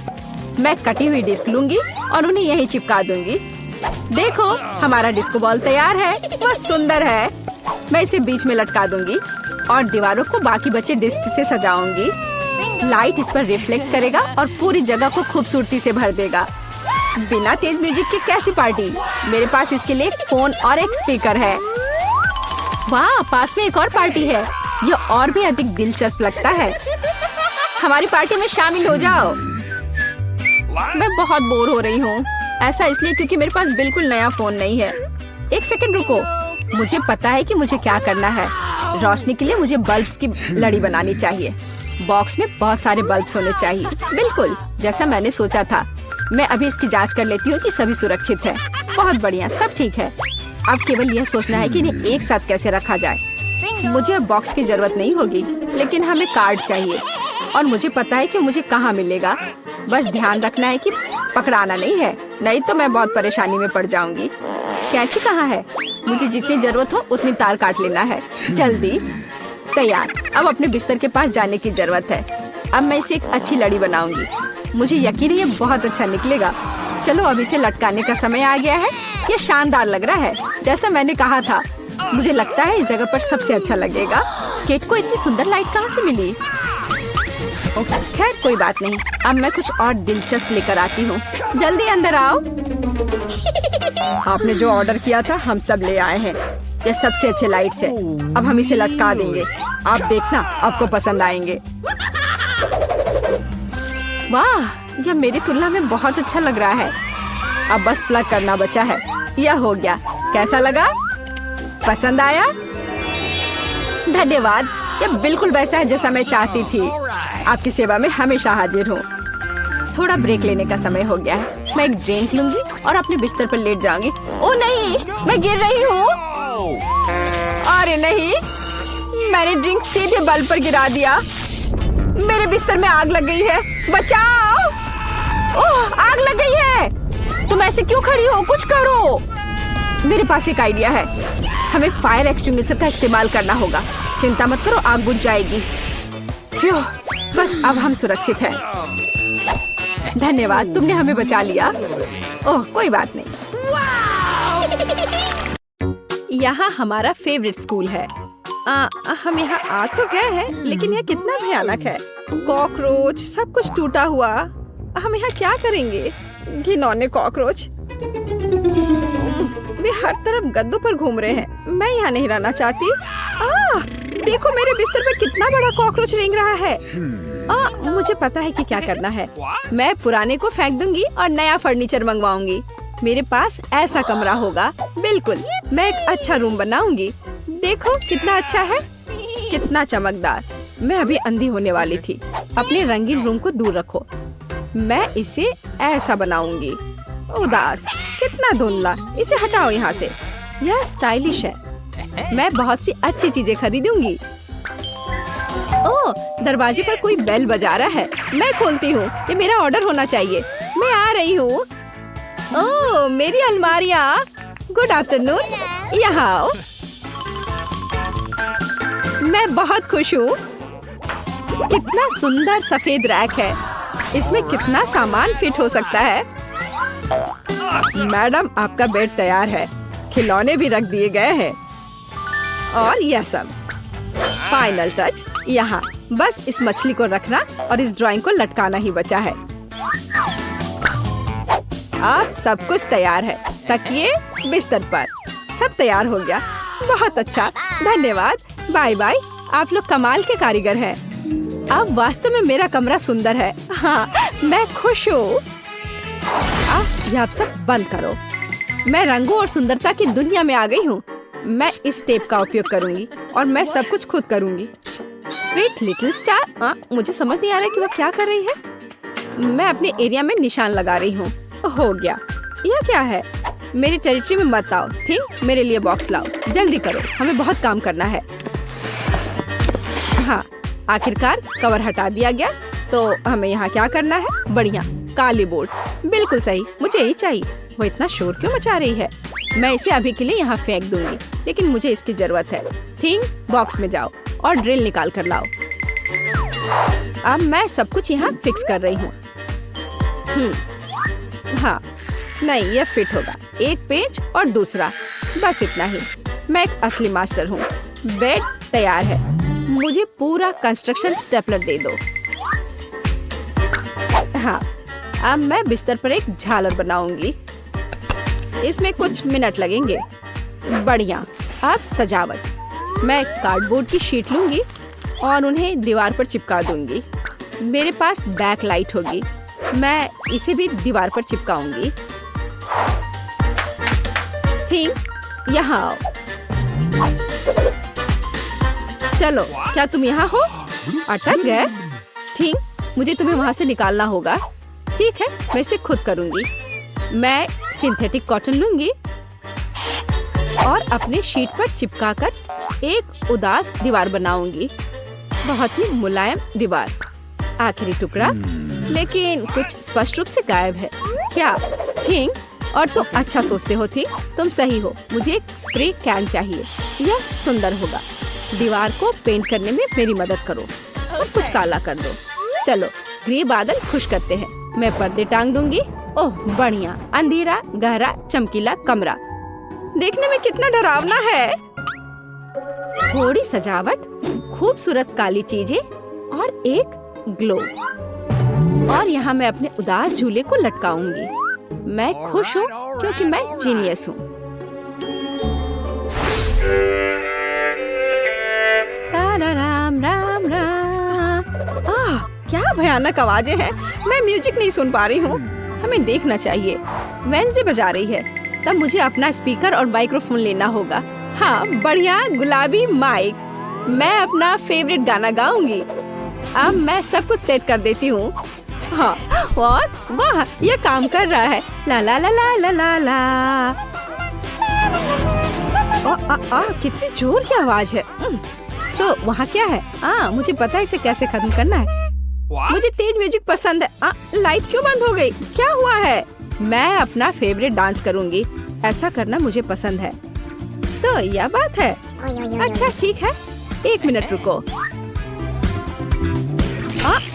मैं कटी हुई डिस्क लूंगी और उन्हें यहीं चिपका दूंगी। देखो, हमारा डिस्को बॉल तैयार है। वह सुंदर है। मैं इसे बीच में लटका दूंगी और दीवारों को बाकी बचे डिस्क से सजाऊंगी। लाइट इस पर रिफ्लेक्ट करेगा और पूरी जगह को खूबसूरती से भर देगा। बिना तेज म्यूजिक की कैसी पार्टी? मेरे पास इसके लिए एक फोन और एक स्पीकर है। वाह, पास में एक और पार्टी है। यह और भी अधिक दिलचस्प लगता है। हमारी पार्टी में शामिल हो जाओ। मैं बहुत बोर हो रही हूँ। ऐसा इसलिए क्योंकि मेरे पास बिल्कुल नया फोन नहीं है। एक सेकंड रुको। मुझे पता है कि मुझे क्या करना है। रोशनी के लिए मुझे बल्ब्स की लड़ी बनानी चाहिए। बॉक्स में बहुत सारे बल्ब्स होने चाहिए। बिल्कुल जैसा मैंने सोचा था। मैं अभी इसकी जांच कर लेती हूँ कि सभी सुरक्षित है। बहुत बढ़िया, सब ठीक है। अब केवल यह सोचना है कि इन्हें एक साथ कैसे रखा जाए। मुझे अब बॉक्स की जरूरत नहीं होगी, लेकिन हमें कार्ड चाहिए और मुझे पता है कि मुझे कहाँ मिलेगा। बस ध्यान रखना है कि पकड़ाना नहीं है, नहीं तो मैं बहुत परेशानी में पड़ जाऊंगी। कैंची कहाँ है? मुझे जितनी जरूरत हो उतनी तार काट लेना है। जल्दी। तैयार। अब अपने बिस्तर के पास जाने की जरूरत है। अब मैं इसे एक अच्छी लड़ी बनाऊंगी। मुझे यकीन है ये बहुत अच्छा निकलेगा। चलो अब इसे लटकाने का समय आ गया है। ये शानदार लग रहा है, जैसा मैंने कहा था। मुझे लगता है इस जगह पर सबसे अच्छा लगेगा। केट को इतनी सुंदर लाइट कहाँ से मिली? खैर कोई बात नहीं, अब मैं कुछ और दिलचस्प लेकर आती हूँ। जल्दी अंदर आओ। आपने जो ऑर्डर किया था हम सब ले आए हैं। ये सबसे अच्छे लाइट्स है। अब हम इसे लटका देंगे। आप देखना, आपको पसंद आएंगे। वाह, यह मेरी तुलना में बहुत अच्छा लग रहा है। अब बस प्लग करना बचा है। यह हो गया। कैसा लगा? पसंद आया? धन्यवाद। यह बिल्कुल वैसा है जैसा मैं चाहती थी। आपकी सेवा में हमेशा हाजिर हूँ। थोड़ा ब्रेक लेने का समय हो गया है। मैं एक ड्रिंक लूंगी और अपने बिस्तर पर लेट जाऊंगी। ओह नहीं, मैं गिर रही हूँ। अरे नहीं, मैंने ड्रिंक सीधे बल्ब पर गिरा दिया। मेरे बिस्तर में आग लग गई है। बचाओ! ओह, आग लग गई है। तुम ऐसे क्यों खड़ी हो? कुछ करो। मेरे पास एक आइडिया है। हमें फायर एक्सटिंग्विशर का इस्तेमाल करना होगा। चिंता मत करो, आग बुझ जाएगी। फ्यू, बस अब हम सुरक्षित हैं। धन्यवाद, तुमने हमें बचा लिया। ओह, कोई बात नहीं। यहाँ हमारा फेवरेट स्कूल है। हम यहाँ आ तो गए हैं, लेकिन यह कितना भयानक है। कॉकरोच, सब कुछ टूटा हुआ। हम यहाँ क्या करेंगे? घिनौने कॉकरोच। वे हर तरफ गद्दों पर घूम रहे हैं। मैं यहाँ नहीं रहना चाहती। देखो मेरे बिस्तर पे कितना बड़ा कॉकरोच रेंग रहा है। मुझे पता है कि क्या करना है। मैं पुराने को फेंक दूंगी और नया फर्नीचर मंगवाऊंगी। मेरे पास ऐसा कमरा होगा। बिल्कुल, मैं एक अच्छा रूम बनाऊंगी। देखो कितना अच्छा है, कितना चमकदार। मैं अभी अंधी होने वाली थी। अपने रंगीन रूम को दूर रखो। मैं इसे ऐसा बनाऊंगी। उदास, कितना धुंधला। इसे हटाओ यहाँ से। यह स्टाइलिश है। मैं बहुत सी अच्छी चीजें खरीदूंगी। ओह, दरवाजे पर कोई बेल बजा रहा है। मैं खोलती हूँ। ये मेरा ऑर्डर होना चाहिए। मैं आ रही हूँ। ओह, मेरी अलमारियाँ। गुड आफ्टरनून, यहाँ आओ। मैं बहुत खुश हूँ। कितना सुंदर सफेद रैक है। इसमें कितना सामान फिट हो सकता है। मैडम, आपका बेड तैयार है। खिलौने भी रख दिए गए हैं और यह सब। फाइनल टच यहाँ। बस इस मछली को रखना और इस ड्राइंग को लटकाना ही बचा है। अब सब कुछ तैयार है। तकिए, बिस्तर पर, सब तैयार हो गया। बहुत अच्छा, धन्यवाद। Bye bye. आप लोग कमाल के कारीगर हैं। अब वास्तव में मेरा कमरा सुंदर है। हाँ, मैं खुश हूँ। यह आप सब बंद करो। मैं रंगों और सुंदरता की दुनिया में आ गई हूँ। मैं इस टेप का उपयोग करूंगी और मैं सब कुछ खुद करूंगी। Sweet little star. मुझे समझ नहीं आ रहा कि वह क्या कर रही है। मैं अपने एरिया में निशान लगा रही हूँ। हो गया। यह क्या है? मेरी टेरिटरी में मत आओ। ठीक, मेरे लिए बॉक्स लाओ। जल्दी करो, हमें बहुत काम करना है। हाँ, आखिरकार कवर हटा दिया गया। तो हमें यहाँ क्या करना है? बढ़िया, काली बोर्ड। बिल्कुल सही, मुझे यही चाहिए। वो इतना शोर क्यों मचा रही है? मैं इसे अभी के लिए यहाँ फेंक दूंगी, लेकिन मुझे इसकी जरूरत है। थिंग, बॉक्स में जाओ और ड्रिल निकाल कर लाओ। अब मैं सब कुछ यहाँ फिक्स कर रही हूँ। हाँ, नहीं, यह फिट होगा। एक पेज और दूसरा, बस इतना ही। मैं एक असली मास्टर हूँ। बेड तैयार है। मुझे पूरा कंस्ट्रक्शन स्टेपलर दे दो। हाँ, अब मैं बिस्तर पर एक झालर बनाऊंगी। इसमें कुछ मिनट लगेंगे। बढ़िया। अब सजावट। मैं कार्डबोर्ड की शीट लूंगी और उन्हें दीवार पर चिपका दूंगी। मेरे पास बैक लाइट होगी। मैं इसे भी दीवार पर चिपकाऊंगी। थिंक, यहाँ आओ। चलो, क्या तुम यहाँ हो? अटक गए? थिंक, मुझे तुम्हें वहाँ से निकालना होगा। ठीक है, मैं इसे खुद करूंगी। मैं सिंथेटिक कॉटन लूंगी और अपने शीट पर चिपकाकर एक उदास दीवार बनाऊंगी। बहुत ही मुलायम दीवार। आखिरी टुकड़ा, लेकिन कुछ स्पष्ट रूप से गायब है। क्या? थिंक, और तुम अच्छा सोचते हो। थी, तुम सही हो। मुझे एक स्प्रे कैन चाहिए। यह सुंदर होगा। दीवार को पेंट करने में मेरी मदद करो। सब कुछ काला कर दो। चलो ग्रे बादल खुश करते हैं। मैं पर्दे टांग दूंगी। ओह बढ़िया, अंधेरा गहरा चमकीला कमरा। देखने में कितना डरावना है। थोड़ी सजावट, खूबसूरत काली चीजें और एक ग्लो। और यहाँ मैं अपने उदास झूले को लटकाऊंगी। मैं खुश हूँ क्योंकि मैं जीनियस हूँ। राम राम राम। क्या भयानक आवाजें हैं। मैं म्यूजिक नहीं सुन पा रही हूँ। हमें देखना चाहिए। वेंसडे बजा रही है, तब मुझे अपना स्पीकर और माइक्रोफोन लेना होगा। हाँ बढ़िया, गुलाबी माइक। मैं अपना फेवरेट गाना गाऊंगी। अब मैं सब कुछ सेट कर देती हूँ। हाँ, और वाह, ये काम कर रहा है। ला ला ला ला ला ला ला। कितनी जोर की आवाज है। तो वहाँ क्या है? मुझे पता है इसे कैसे खत्म करना है। मुझे तेज म्यूजिक पसंद है। लाइट क्यों बंद हो गई? क्या हुआ है? मैं अपना फेवरेट डांस करूँगी। ऐसा करना मुझे पसंद है। तो यह बात है। अच्छा ठीक है, 1 मिनट रुको।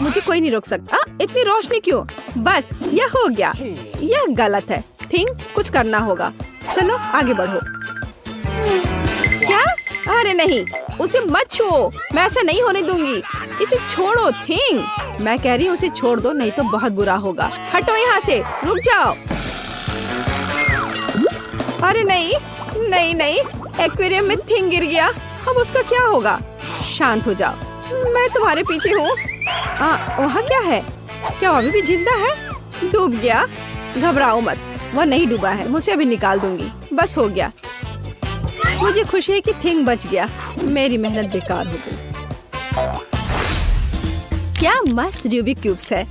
मुझे कोई नहीं रोक सकता। इतनी रोशनी क्यों? बस यह हो गया। यह गलत है। थिंक कुछ करना होगा। चलो आगे बढ़ो। क्या? अरे नहीं, उसे मत छुओ। मैं ऐसा नहीं होने दूंगी। इसे छोड़ो थिंक। मैं कह रही हूँ उसे छोड़ दो, नहीं तो बहुत बुरा होगा। हटो यहाँ से, रुक जाओ। अरे नहीं नहीं नहीं, एक्वेरियम में थिंग गिर गया। अब उसका क्या होगा? शांत हो जाओ, मैं तुम्हारे पीछे हूँ। वहाँ क्या है? क्या वो अभी भी जिंदा है? डूब गया? घबराओ मत, वह नहीं डूबा है। मुझे अभी निकाल दूंगी। बस हो गया। मुझे खुशी है कि थिंग बच गया। मेरी मेहनत बेकार हो गई। क्या मस्त रूबिक क्यूब्स है।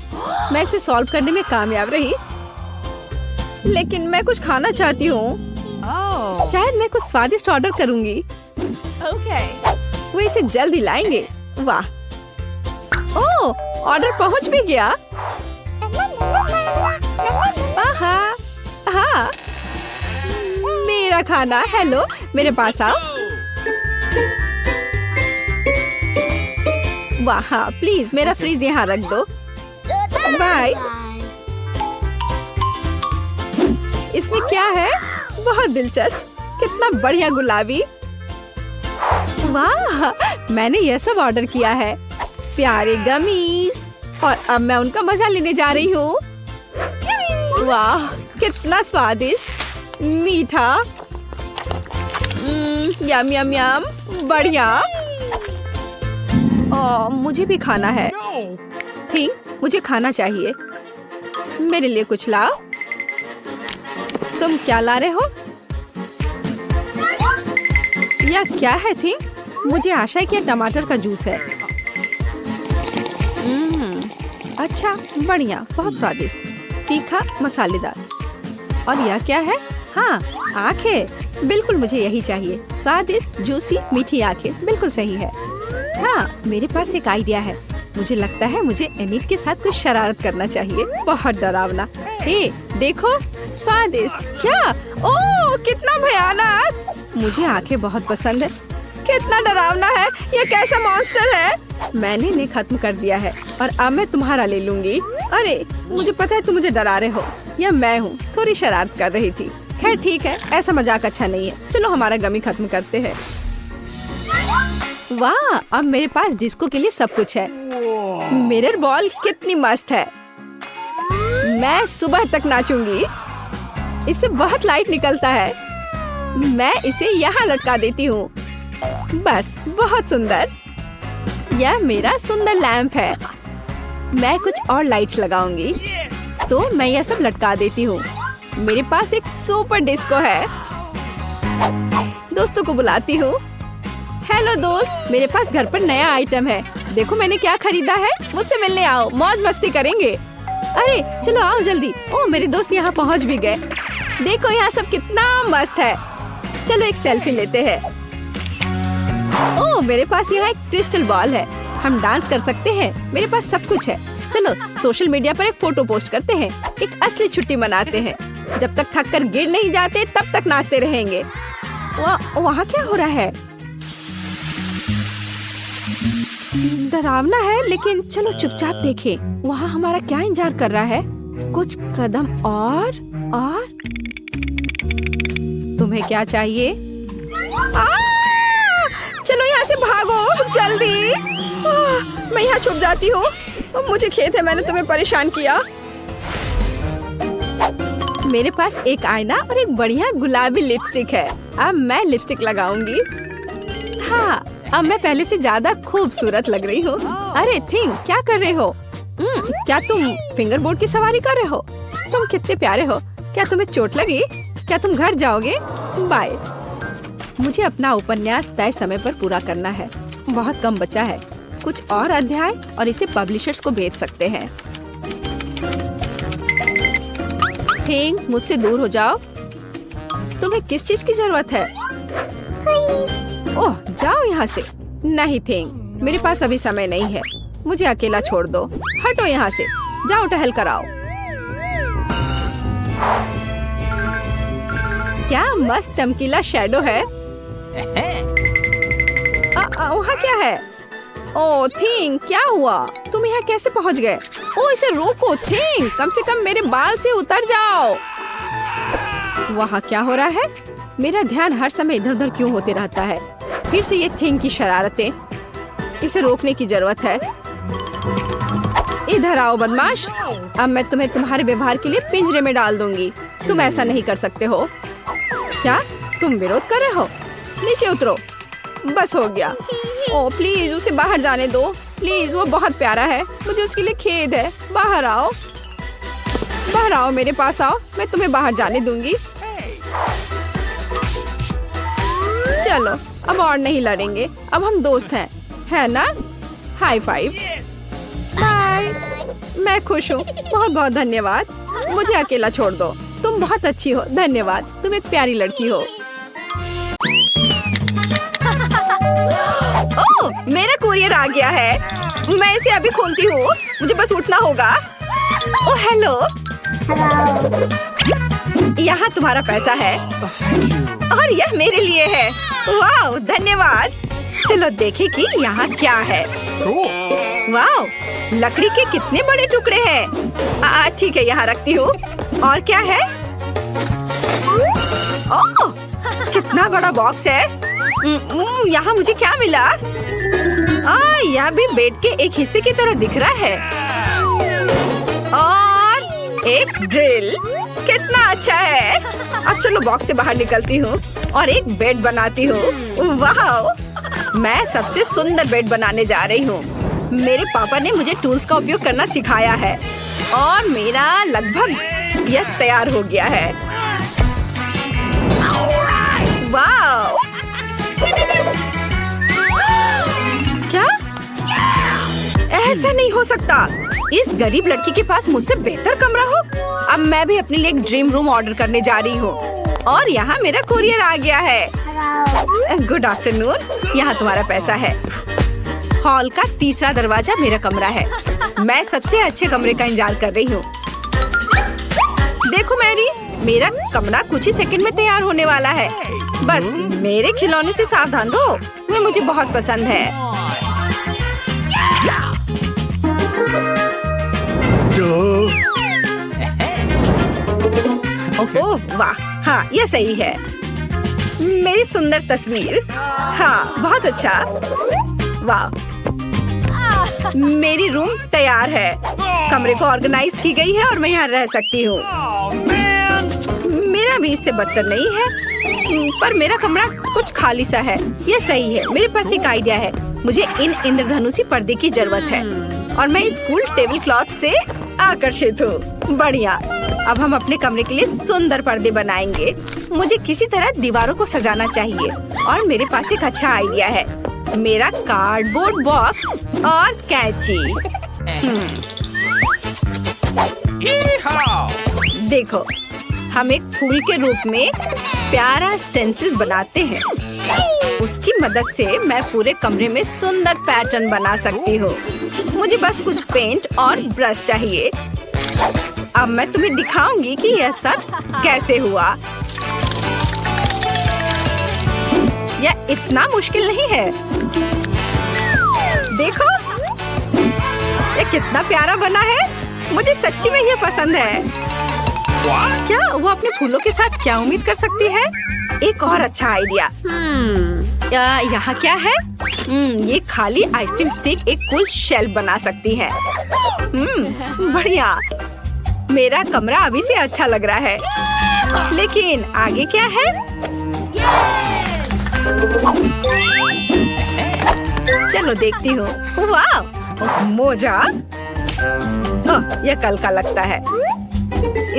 मैं इसे सॉल्व करने में कामयाब रही, लेकिन मैं कुछ खाना चाहती हूँ। शायद मैं कुछ स्वादिष्ट ऑर्डर करूँगी। वो इसे जल्दी लाएंगे। वाह, ओह ऑर्डर पहुँच भी गया। हाँ, मेरा खाना। हेलो, मेरे पास आओ। वाह, हाँ प्लीज मेरा फ्रिज यहाँ रख दो। बाय। इसमें क्या है? बहुत दिलचस्प। कितना बढ़िया गुलाबी। वाह, मैंने यह सब ऑर्डर किया है। प्यारे गमीज, और अब मैं उनका मजा लेने जा रही हूँ। वाह, कितना स्वादिष्ट, मीठा। यम यम यम, बढ़िया। मुझे भी खाना है। थिंक मुझे खाना चाहिए। मेरे लिए कुछ लाओ। तुम क्या ला रहे हो? यह क्या है थिंक? मुझे आशा है कि यह टमाटर का जूस है। अच्छा, बढ़िया, बहुत स्वादिष्ट, तीखा, मसालेदार। और यह क्या है? हाँ, आंखें। बिल्कुल मुझे यही चाहिए। स्वादिष्ट, जूसी, मीठी आंखें। बिल्कुल सही है। हाँ, मेरे पास एक आइडिया है। मुझे लगता है मुझे एनिट के साथ कुछ शरारत करना चाहिए। बहुत डरावना। हे, देखो, स्वादिष्ट। क्या? ओह, कितना भयानक। मुझे आंखें बहुत पसंद है। कितना डरावना है। यह कैसा मॉन्स्टर है? मैंने इन्हें खत्म कर दिया है और अब मैं तुम्हारा ले लूंगी। अरे, मुझे पता है तुम मुझे डरा रहे हो। यह मैं हूँ, थोड़ी शरारत कर रही थी। खैर ठीक है, ऐसा मजाक अच्छा नहीं है। चलो हमारा गमी खत्म करते हैं। वाह, अब मेरे पास डिस्को के लिए सब कुछ है। मिरर बॉल कितनी मस्त है। मैं सुबह तक नाचूंगी। इससे बहुत लाइट निकलता है। मैं इसे यहाँ लटका देती हूँ। बस, बहुत सुंदर। यह मेरा सुंदर लैंप है। मैं कुछ और लाइट्स लगाऊंगी। तो मैं यह सब लटका देती हूँ। मेरे पास एक सुपर डिस्को है। दोस्तों को बुलाती हूँ। हेलो दोस्त, मेरे पास घर पर नया आइटम है। देखो मैंने क्या खरीदा है। मुझसे मिलने आओ, मौज मस्ती करेंगे। अरे चलो आओ जल्दी। ओह, मेरे दोस्त यहाँ पहुँच भी गए। देखो यहाँ सब कितना मस्त है। चलो एक सेल्फी लेते हैं। ओह, मेरे पास यहाँ एक क्रिस्टल बॉल है। हम डांस कर सकते हैं। मेरे पास सब कुछ है। चलो सोशल मीडिया पर एक फोटो पोस्ट करते हैं। एक असली छुट्टी मनाते हैं। जब तक थक कर गिर नहीं जाते तब तक नाचते रहेंगे। वहाँ क्या हो रहा है? डरावना है, लेकिन चलो चुपचाप देखें। वहाँ हमारा क्या इंतजार कर रहा है? कुछ कदम और तुम्हें क्या चाहिए? चलो यहाँ से भागो जल्दी। मैं यहाँ छुप जाती हूँ। मुझे खेद है मैंने तुम्हें परेशान किया। मेरे पास एक आईना और एक बढ़िया गुलाबी लिपस्टिक है। अब मैं लिपस्टिक लगाऊंगी। हाँ, अब मैं पहले से ज्यादा खूबसूरत लग रही हूँ। अरे थिंग, क्या कर रहे हो? क्या तुम फिंगर बोर्ड की सवारी कर रहे हो? तुम कितने प्यारे हो। क्या तुम्हें चोट लगी? क्या तुम घर जाओगे? बाय। मुझे अपना उपन्यास तय समय पर पूरा करना है। बहुत कम बचा है। कुछ और अध्याय और इसे पब्लिशर्स को भेज सकते हैं। थिंग, मुझसे दूर हो जाओ। तुम्हें किस चीज की जरूरत है? ओह, जाओ यहाँ से। नहीं थिंग, मेरे पास अभी समय नहीं है। मुझे अकेला छोड़ दो। हटो यहाँ से। जाओ टहल कर आओ। क्या मस्त चमकीला शैडो है। वहाँ क्या है? ओह थिंग, क्या हुआ? तुम यहाँ कैसे पहुँच गए? ओह, इसे रोको थिंग, कम से कम मेरे बाल से उतर जाओ। वहाँ क्या हो रहा है? मेरा ध्यान हर समय इधर उधर क्यों होते रहता है? फिर से ये थिंग की शरारतें। इसे रोकने की जरूरत है। इधर आओ बदमाश। अब मैं तुम्हें तुम्हारे व्यवहार के लिए पिंजरे में डाल दूंगी। तुम ऐसा नहीं कर सकते हो। क्या तुम विरोध कर रहे हो? नीचे उतरो। बस हो गया। ओह प्लीज, उसे बाहर जाने दो प्लीज। वो बहुत प्यारा है। मुझे उसके लिए खेद है। बाहर आओ, बाहर आओ, मेरे पास आओ। मैं तुम्हें बाहर जाने दूंगी। चलो, अब और नहीं लड़ेंगे। अब हम दोस्त हैं, है ना? High five. बाय। मैं खुश हूँ। बहुत बहुत धन्यवाद। मुझे अकेला छोड़ दो। तुम बहुत अच्छी हो। धन्यवाद। तुम एक प्यारी लड़की हो। ओह, मेरा कुरियर आ गया है। मैं इसे अभी खोलती हूँ। मुझे बस उठना होगा। Oh hello. यहाँ तुम्हारा पैसा है और यह मेरे लिए है। वाह, धन्यवाद। चलो देखें कि यहाँ क्या है। वाह, लकड़ी के कितने बड़े टुकड़े हैं। ठीक है, यहाँ रखती हूँ। और क्या है? ओह, कितना बड़ा बॉक्स है। यहाँ मुझे क्या मिला? यह भी बेड के एक हिस्से की तरह दिख रहा है। और एक ड्रिल। कितना अच्छा है। अब चलो बॉक्स से बाहर निकलती हूँ और एक बेड बनाती हूँ। वाह, मैं सबसे सुंदर बेड बनाने जा रही हूँ। मेरे पापा ने मुझे टूल्स का उपयोग करना सिखाया है और मेरा लगभग यह तैयार हो गया है। वाह, क्या? ऐसा नहीं हो सकता। इस गरीब लड़की के पास मुझसे बेहतर कमरा हो। अब मैं भी अपने लिए एक ड्रीम रूम ऑर्डर करने जा रही हूँ और यहाँ मेरा कुरियर आ गया है। Good afternoon. यहाँ तुम्हारा पैसा है। हॉल का तीसरा दरवाजा मेरा कमरा है। मैं सबसे अच्छे कमरे का इंतजार कर रही हूँ। देखो मैरी, मेरा कमरा कुछ ही सेकंड में तैयार होने वाला है। बस मेरे खिलौने से सावधान रहो। वे मुझे बहुत पसंद है। ओह वाह, हाँ यह सही है। मेरी सुंदर तस्वीर। हाँ बहुत अच्छा। वाह, मेरी रूम तैयार है। कमरे को ऑर्गेनाइज की गई है और मैं यहाँ रह सकती हूँ। मेरा भी इससे बदतर नहीं है, पर मेरा कमरा कुछ खाली सा है। ये सही है। मेरे पास एक आइडिया है। मुझे इन इंद्रधनुषी पर्दे की जरूरत है और मैं इस कूल टेबल क्लॉथ से आकर्षित हूँ। बढ़िया। अब हम अपने कमरे के लिए सुंदर पर्दे बनाएंगे। मुझे किसी तरह दीवारों को सजाना चाहिए और मेरे पास एक अच्छा आइडिया है। मेरा कार्डबोर्ड बॉक्स और कैंची। देखो, हम एक फूल के रूप में प्यारा स्टेंसिल बनाते हैं। उसकी मदद से मैं पूरे कमरे में सुंदर पैटर्न बना सकती हूँ। मुझे बस कुछ पेंट और ब्रश चाहिए। अब मैं तुम्हें दिखाऊंगी कि यह सब कैसे हुआ। यह इतना मुश्किल नहीं है। देखो ये कितना प्यारा बना है। मुझे सच्ची में ये पसंद है। क्या वो अपने फूलों के साथ क्या उम्मीद कर सकती है? एक और अच्छा आइडिया। यहाँ क्या है? ये खाली आइसक्रीम स्टिक एक कूल शेल्फ बना सकती है। बढ़िया। मेरा कमरा अभी से अच्छा लग रहा है। लेकिन आगे क्या है? चलो देखती हूँ। वाह, मोजा। यह कल का लगता है,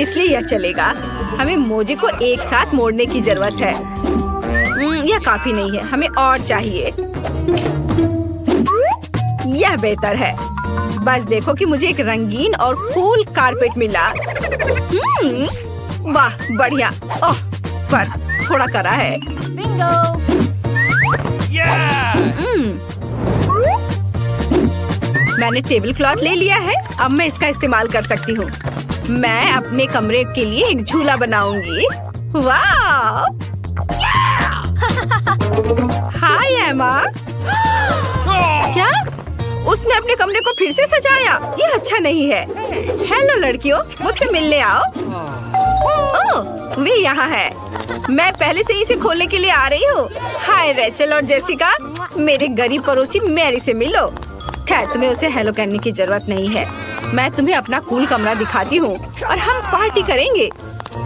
इसलिए यह चलेगा। हमें मोजे को एक साथ मोड़ने की जरूरत है। यह काफी नहीं है, हमें और चाहिए। यह बेहतर है। बस देखो कि मुझे एक रंगीन और कूल कारपेट मिला। वाह, बढ़िया। ओह, पर थोड़ा कड़ा है। मैंने टेबल क्लॉथ ले लिया है। अब मैं इसका इस्तेमाल कर सकती हूँ। मैं अपने कमरे के लिए एक झूला बनाऊंगी। वाह! हाय एमा। क्या? उसने अपने कमरे को फिर से सजाया? ये अच्छा नहीं है। हेलो लड़कियों, मुझसे मिलने आओ। ओह, वे यहाँ है। मैं पहले से ही इसे खोलने के लिए आ रही हूँ। हाय रेचल और जेसिका, मेरे गरीब पड़ोसी मैरी से मिलो। खैर, तुम्हें उसे हेलो कहने की जरूरत नहीं है। मैं तुम्हें अपना कूल कमरा दिखाती हूँ और हम पार्टी करेंगे।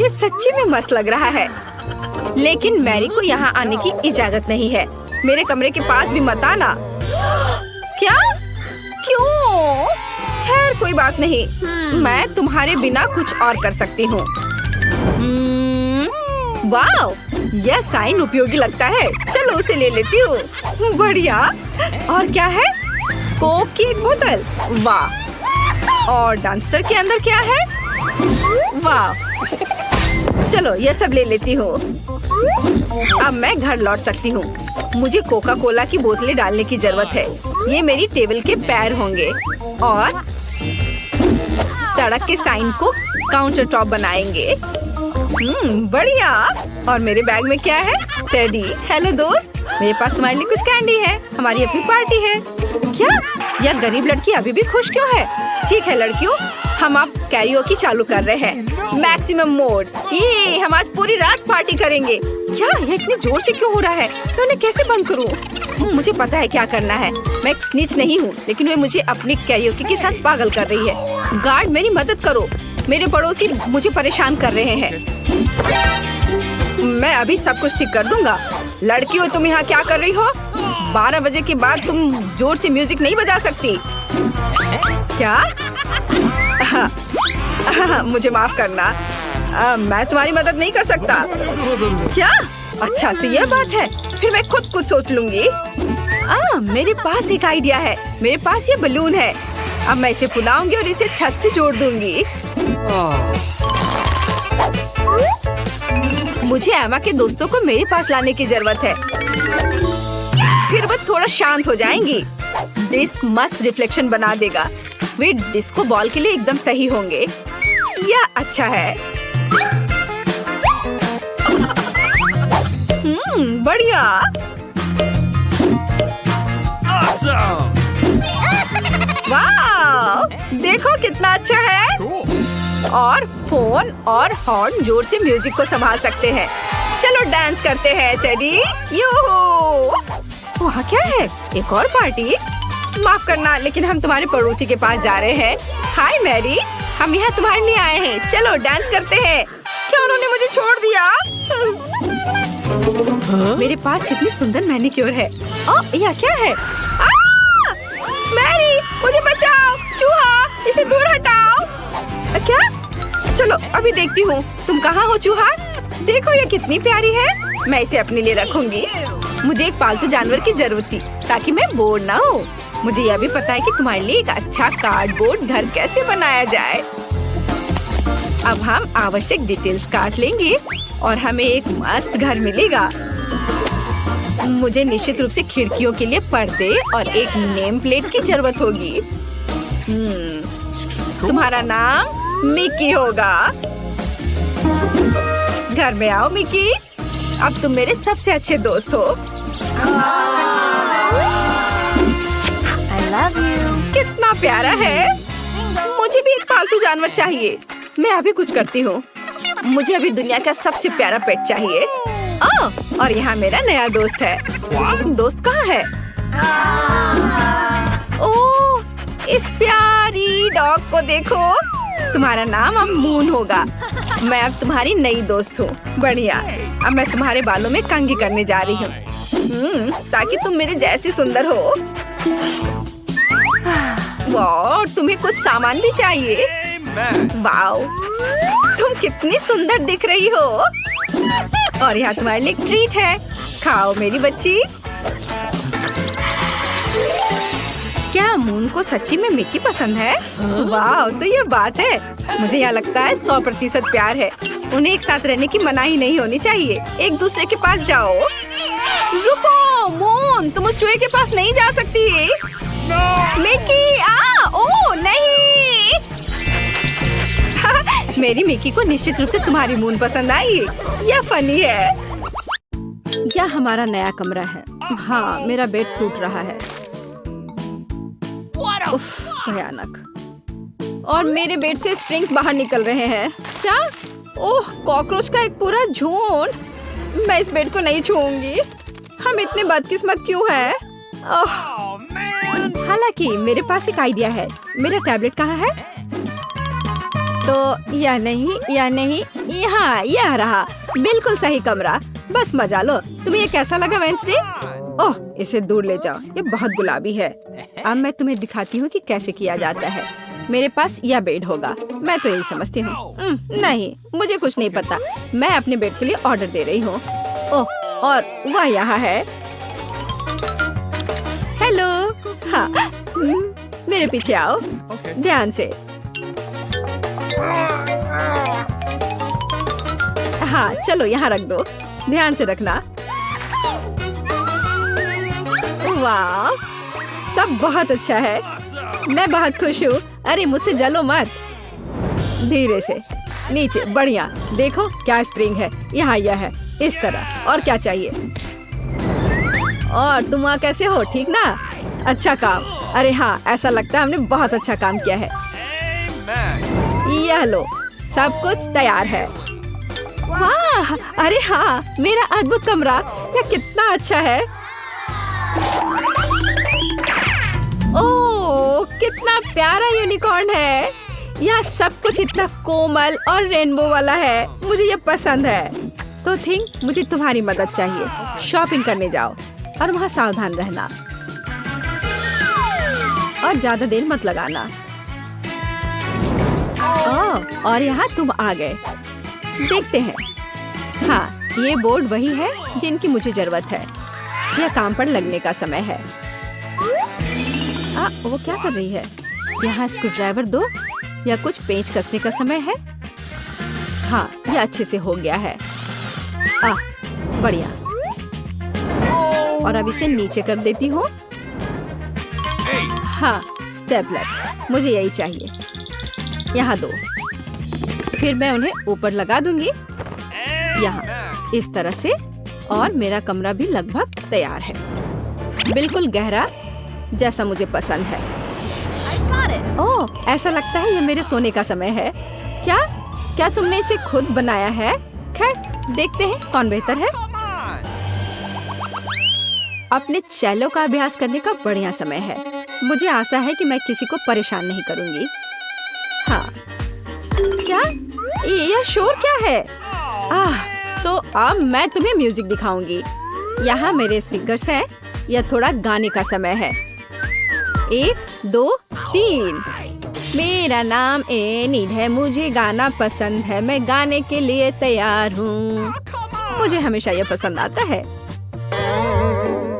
ये सच्ची में मस्त लग रहा है। लेकिन मैरी को यहाँ आने की इजाजत नहीं है। मेरे कमरे के पास भी मत आना। क्या? क्यों? खैर कोई बात नहीं, मैं तुम्हारे बिना कुछ और कर सकती हूँ। वाह, यह साइन उपयोगी लगता है। चलो उसे ले लेती हूँ। बढ़िया। और क्या है? कोक की एक बोतल। वाह। और डम्पस्टर के अंदर क्या है? वाह। चलो ये सब ले लेती हूँ। अब मैं घर लौट सकती हूँ। मुझे कोका कोला की बोतलें डालने की जरूरत है। ये मेरी टेबल के पैर होंगे और सड़क के साइन को काउंटर टॉप बनाएंगे। बढ़िया। और मेरे बैग में क्या है? टेडी। हेलो दोस्त, मेरे पास तुम्हारे लिए कुछ कैंडी है। हमारी अपनी पार्टी है। क्या? यह गरीब लड़की अभी भी खुश क्यों है? ठीक है लड़कियों, हम अब कैरियोकी चालू कर रहे हैं। Maximum mode. ये हम आज पूरी रात पार्टी करेंगे। क्या यह इतनी जोर से क्यों हो रहा है? मैं उन्हें कैसे बंद करूं? मुझे पता है क्या करना है। मैं एक स्निच नहीं हूँ, लेकिन वे मुझे अपनी कैरियोकी के साथ पागल कर रही है। गार्ड, मेरी मदद करो। मेरे पड़ोसी मुझे परेशान कर रहे हैं। मैं अभी सब कुछ ठीक कर दूंगा। लड़कियों, तुम यहाँ क्या कर रही हो? 12 बजे के बाद तुम जोर से म्यूजिक नहीं बजा सकती। क्या? मुझे माफ करना। मैं तुम्हारी मदद नहीं कर सकता। क्या? अच्छा, तो यह बात है। फिर मैं खुद कुछ सोच लूंगी। मेरे पास एक आइडिया है। मेरे पास ये बलून है। अब मैं इसे फुलाऊंगी और इसे छत से जोड़ दूंगी। मुझे एमा के दोस्तों को मेरे पास लाने की जरूरत है। फिर वो थोड़ा शांत हो जाएंगी। डिस्क मस्त रिफ्लेक्शन बना देगा। वे डिस्को बॉल के लिए एकदम सही होंगे। यह अच्छा है। बढ़िया। Awesome! वाह! देखो कितना अच्छा है। और फोन और हॉर्न जोर से म्यूजिक को संभाल सकते हैं। चलो डांस करते हैं टेडी। यूहू! वहाँ क्या है? एक और पार्टी? माफ करना, लेकिन हम तुम्हारे पड़ोसी के पास जा रहे हैं। हाय मैरी, हम यहाँ तुम्हारे लिए आए हैं। चलो डांस करते हैं। क्या उन्होंने मुझे छोड़ दिया? मेरे पास कितनी सुंदर मैनिक्योर है। यह क्या है? मैरी, मुझे बचाओ। चूहा, इसे दूर हटाओ। क्या? चलो अभी देखती हूँ। तुम कहाँ हो चूहा? देखो ये कितनी प्यारी है। मैं इसे अपने लिए रखूंगी। मुझे एक पालतू जानवर की जरूरत थी ताकि मैं बोर ना हो। मुझे यह भी पता है कि तुम्हारे लिए एक अच्छा कार्डबोर्ड घर कैसे बनाया जाए। अब हम आवश्यक डिटेल्स काट लेंगे और हमें एक मस्त घर मिलेगा। मुझे निश्चित रूप से खिड़कियों के लिए पर्दे और एक नेम प्लेट की जरूरत होगी। तुम्हारा नाम मिकी होगा। घर में आओ मिकी। अब तुम मेरे सबसे अच्छे दोस्त हो। love you. कितना प्यारा है। मुझे भी एक पालतू जानवर चाहिए। मैं अभी कुछ करती हूँ। मुझे अभी दुनिया का सबसे प्यारा पेट चाहिए। और यहाँ मेरा नया दोस्त है। दोस्त कहाँ है? ओह, इस प्यारी डॉग को देखो। तुम्हारा नाम अब मून होगा। मैं अब तुम्हारी नई दोस्त हूँ। बढ़िया। अब मैं तुम्हारे बालों में कंघी करने जा रही हूँ, ताकि तुम मेरे जैसी सुंदर हो। वाह, तुम्हें कुछ सामान भी चाहिए। वाह, तुम कितनी सुंदर दिख रही हो। और यहाँ तुम्हारे लिए ट्रीट है। खाओ मेरी बच्ची। क्या मून को सच्ची में मिकी पसंद है? वाह, तो ये बात है। मुझे यहाँ लगता है 100% प्यार है। उन्हें एक साथ रहने की मनाही नहीं होनी चाहिए। एक दूसरे के पास जाओ। रुको मून, तुम उस चूहे के पास नहीं जा सकती। मिकी, ओ नहीं। मेरी मिकी को निश्चित रूप से तुम्हारी मून पसंद आई। यह फनी है। यह हमारा नया कमरा है। हाँ, मेरा बेड टूट रहा है। उफ, भयानक। और मेरे बेड से स्प्रिंग्स बाहर निकल रहे हैं। क्या? ओह, कॉकरोच का एक पूरा झुंड। मैं इस बेड को नहीं छूऊंगी। हम इतने बदकिस्मत क्यों हैं? हालांकि मेरे पास एक आइडिया है। मेरा टैबलेट कहाँ है? तो या नहीं, यहाँ यह रहा। बिल्कुल सही कमरा। बस मजा लो। तुम्हें ये कैसा लगा वेंसडे? ओह, इसे दूर ले जाओ। ये बहुत गुलाबी है। अब मैं तुम्हें दिखाती हूँ कि कैसे किया जाता है। मेरे पास यह बेड होगा। मैं तो यही समझती हूँ। नहीं, मुझे कुछ नहीं पता। मैं अपने बेड के लिए ऑर्डर दे रही हूँ। ओह, और वह यहाँ है। हेलो। हाँ, मेरे पीछे आओ। ध्यान से। हाँ, चलो यहाँ रख दो। ध्यान से रखना। वाह, सब बहुत अच्छा है। मैं बहुत खुश हूँ। अरे मुझसे जलो मत। धीरे से नीचे। बढ़िया। देखो क्या स्प्रिंग है। यहाँ यह है। इस तरह। और क्या चाहिए? और तुम वहाँ कैसे हो? ठीक ना? अच्छा काम। अरे हाँ, ऐसा लगता है हमने बहुत अच्छा काम किया है। यह लो, सब कुछ तैयार है। वाह, अरे हाँ, मेरा अद्भुत कमरा। यह कितना अच्छा है। ओह, कितना प्यारा यूनिकॉर्न है। यहाँ सब कुछ इतना कोमल और रेनबो वाला है। मुझे ये पसंद है। तो थिंक, मुझे तुम्हारी मदद चाहिए। शॉपिंग करने जाओ और वहाँ सावधान रहना। और ज्यादा देर मत लगाना। ओह, और यहाँ तुम आ गए। देखते हैं। हाँ, ये बोर्ड वही है जिनकी मुझे जरूरत है। यह काम पर लगने का समय है। वो क्या कर रही है? यहाँ स्क्रू ड्राइवर दो या कुछ पेंच कसने का समय है। हाँ, यह अच्छे से हो गया है। बढ़िया। और अब इसे नीचे कर देती हूँ। हाँ, स्टेपलर। मुझे यही चाहिए। यहाँ दो। फिर मैं उन्हें ऊपर लगा दूंगी। यहाँ इस तरह से। और मेरा कमरा भी लगभग तैयार है। बिल्कुल गहरा, जैसा मुझे पसंद है। ओह, ऐसा लगता है ये मेरे सोने का समय है। क्या तुमने इसे खुद बनाया है? खैर, देखते हैं कौन बेहतर है। अपने चेलो का अभ्यास करने का बढ़िया समय है। मुझे आशा है कि मैं किसी को परेशान नहीं करूंगी। हाँ, क्या यह शोर क्या है? तो अब मैं तुम्हें म्यूजिक दिखाऊंगी। यहाँ मेरे स्पीकर्स हैं। यह थोड़ा गाने का समय है। 1 2 3। मेरा नाम एनिड है। मुझे गाना पसंद है। मैं गाने के लिए तैयार हूँ। मुझे हमेशा यह पसंद आता है।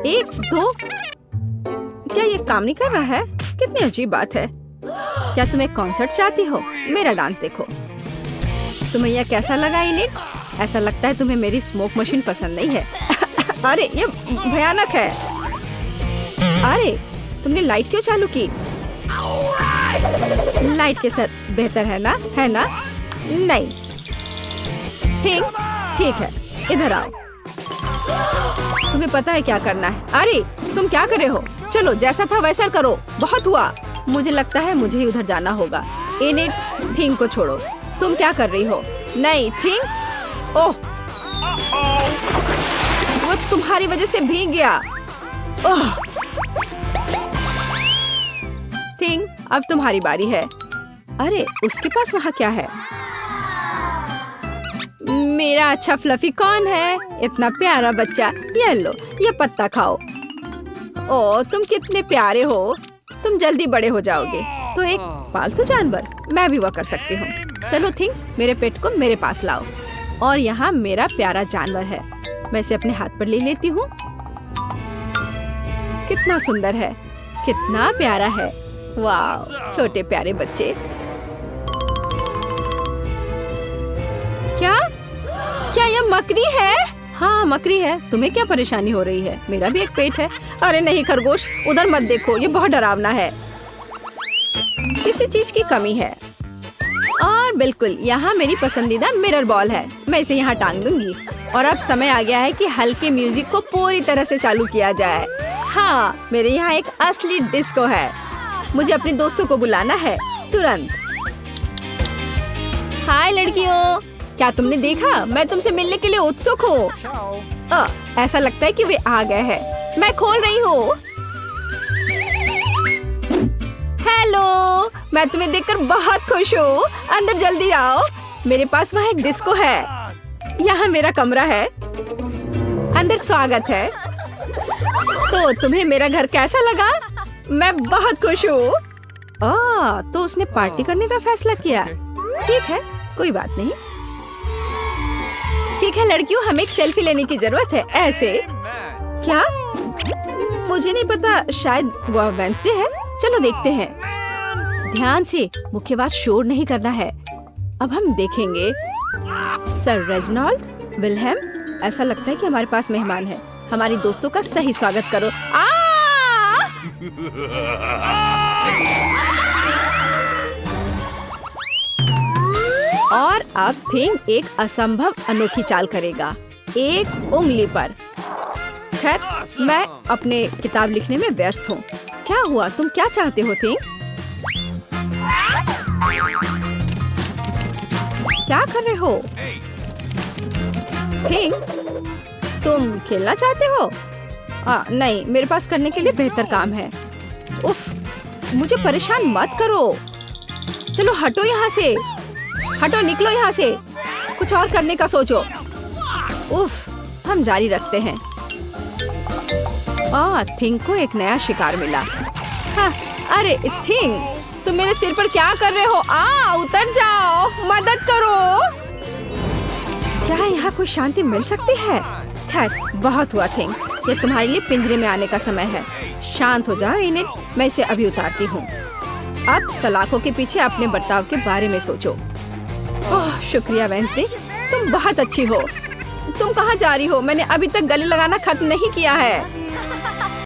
1 2। क्या ये काम नहीं कर रहा है? कितनी अजीब बात है। क्या तुम एक कॉन्सर्ट चाहती हो? मेरा डांस देखो। तुम्हें यह कैसा लगा एनिड? ऐसा लगता है तुम्हें मेरी स्मोक मशीन पसंद नहीं है। अरे ये भयानक है। अरे तुमने लाइट क्यों चालू की? लाइट के साथ बेहतर है ना? नहीं, ठीक है, इधर आओ। तुम्हें पता है क्या करना है। अरे तुम क्या कर रहे हो? चलो जैसा था वैसा करो, बहुत हुआ। मुझे लगता है मुझे ही उधर जाना होगा। इनिट, थिंग को छोड़ो। तुम क्या कर रही हो? नहीं थिंग, ओह वो तुम्हारी वजह से भीग गया। ओह थिंग, अब तुम्हारी बारी है। अरे उसके पास वहाँ क्या है? मेरा अच्छा फ्लफी कौन है? इतना प्यारा बच्चा। ये लो, ये पत्ता खाओ। ओ तुम कितने प्यारे हो। तुम जल्दी बड़े हो जाओगे। तो एक पालतू जानवर, मैं भी वह कर सकती हूँ। चलो थिंग, मेरे पेट को मेरे पास लाओ। और यहाँ मेरा प्यारा जानवर है, मैं इसे अपने हाथ पर ले लेती हूँ। कितना सुंदर है, कितना प्यारा है। वाह, छोटे प्यारे बच्चे। क्या क्या यह मकड़ी है? हाँ मकड़ी है। तुम्हें क्या परेशानी हो रही है? मेरा भी एक पेट है। अरे नहीं खरगोश, उधर मत देखो, ये बहुत डरावना है। किसी चीज की कमी है। और बिल्कुल यहाँ मेरी पसंदीदा मिरर बॉल है, मैं इसे यहाँ टांग दूंगी। और अब समय आ गया है कि हल्के म्यूजिक को पूरी तरह से चालू किया जाए। हाँ, मेरे यहाँ एक असली डिस्को है। मुझे अपने दोस्तों को बुलाना है तुरंत। हाय लड़कियों, क्या तुमने देखा? मैं तुमसे मिलने के लिए उत्सुक हूँ। ऐसा लगता है कि वे आ गए हैं। मैं खोल रही हूँ। हेलो, मैं तुम्हें देखकर बहुत खुश हूँ। अंदर जल्दी आओ, मेरे पास वहाँ एक डिस्को है। यहाँ मेरा कमरा है, अंदर स्वागत है। तो तुम्हें मेरा घर कैसा लगा? मैं बहुत खुश हूँ। तो उसने पार्टी करने का फैसला किया। ठीक है, कोई बात नहीं। ठीक है लड़कियों, हमें एक सेल्फी लेने की जरूरत है। ऐसे क्या? मुझे नहीं पता, शायद वह वेडनेसडे है। चलो देखते हैं। ध्यान से, मुख्य बात शोर नहीं करना है। अब हम देखेंगे। सर रेजिनाल्ड, विल्हेम, ऐसा लगता है कि हमारे पास मेहमान है। हमारी दोस्तों का सही स्वागत करो। और अब थिंग एक असंभव अनोखी चाल करेगा, एक उंगली पर। खैर, मैं अपने किताब लिखने में व्यस्त हूँ। क्या हुआ? तुम क्या चाहते हो थिंग? क्या कर रहे हो थिंग? तुम खेलना चाहते हो? नहीं, मेरे पास करने के लिए बेहतर काम है। उफ, मुझे परेशान मत करो। चलो हटो यहाँ से, हटो, निकलो यहाँ से। कुछ और करने का सोचो। उफ, हम जारी रखते हैं। थिंग को एक नया शिकार मिला। हाँ, अरे थिंग, तुम मेरे सिर पर क्या कर रहे हो? उतर जाओ, मदद करो। क्या यहाँ कोई शांति मिल सकती है? खैर, बहुत हुआ थिंग, ये तुम्हारे लिए पिंजरे में आने का समय है। शांत हो जाओ इनिट, मैं इसे अभी उतारती हूँ। अब सलाखों के पीछे अपने बर्ताव के बारे में सोचो। ओह शुक्रिया वेडनेसडे, तुम बहुत अच्छी हो। तुम कहाँ जा रही हो? मैंने अभी तक गले लगाना खत्म नहीं किया है।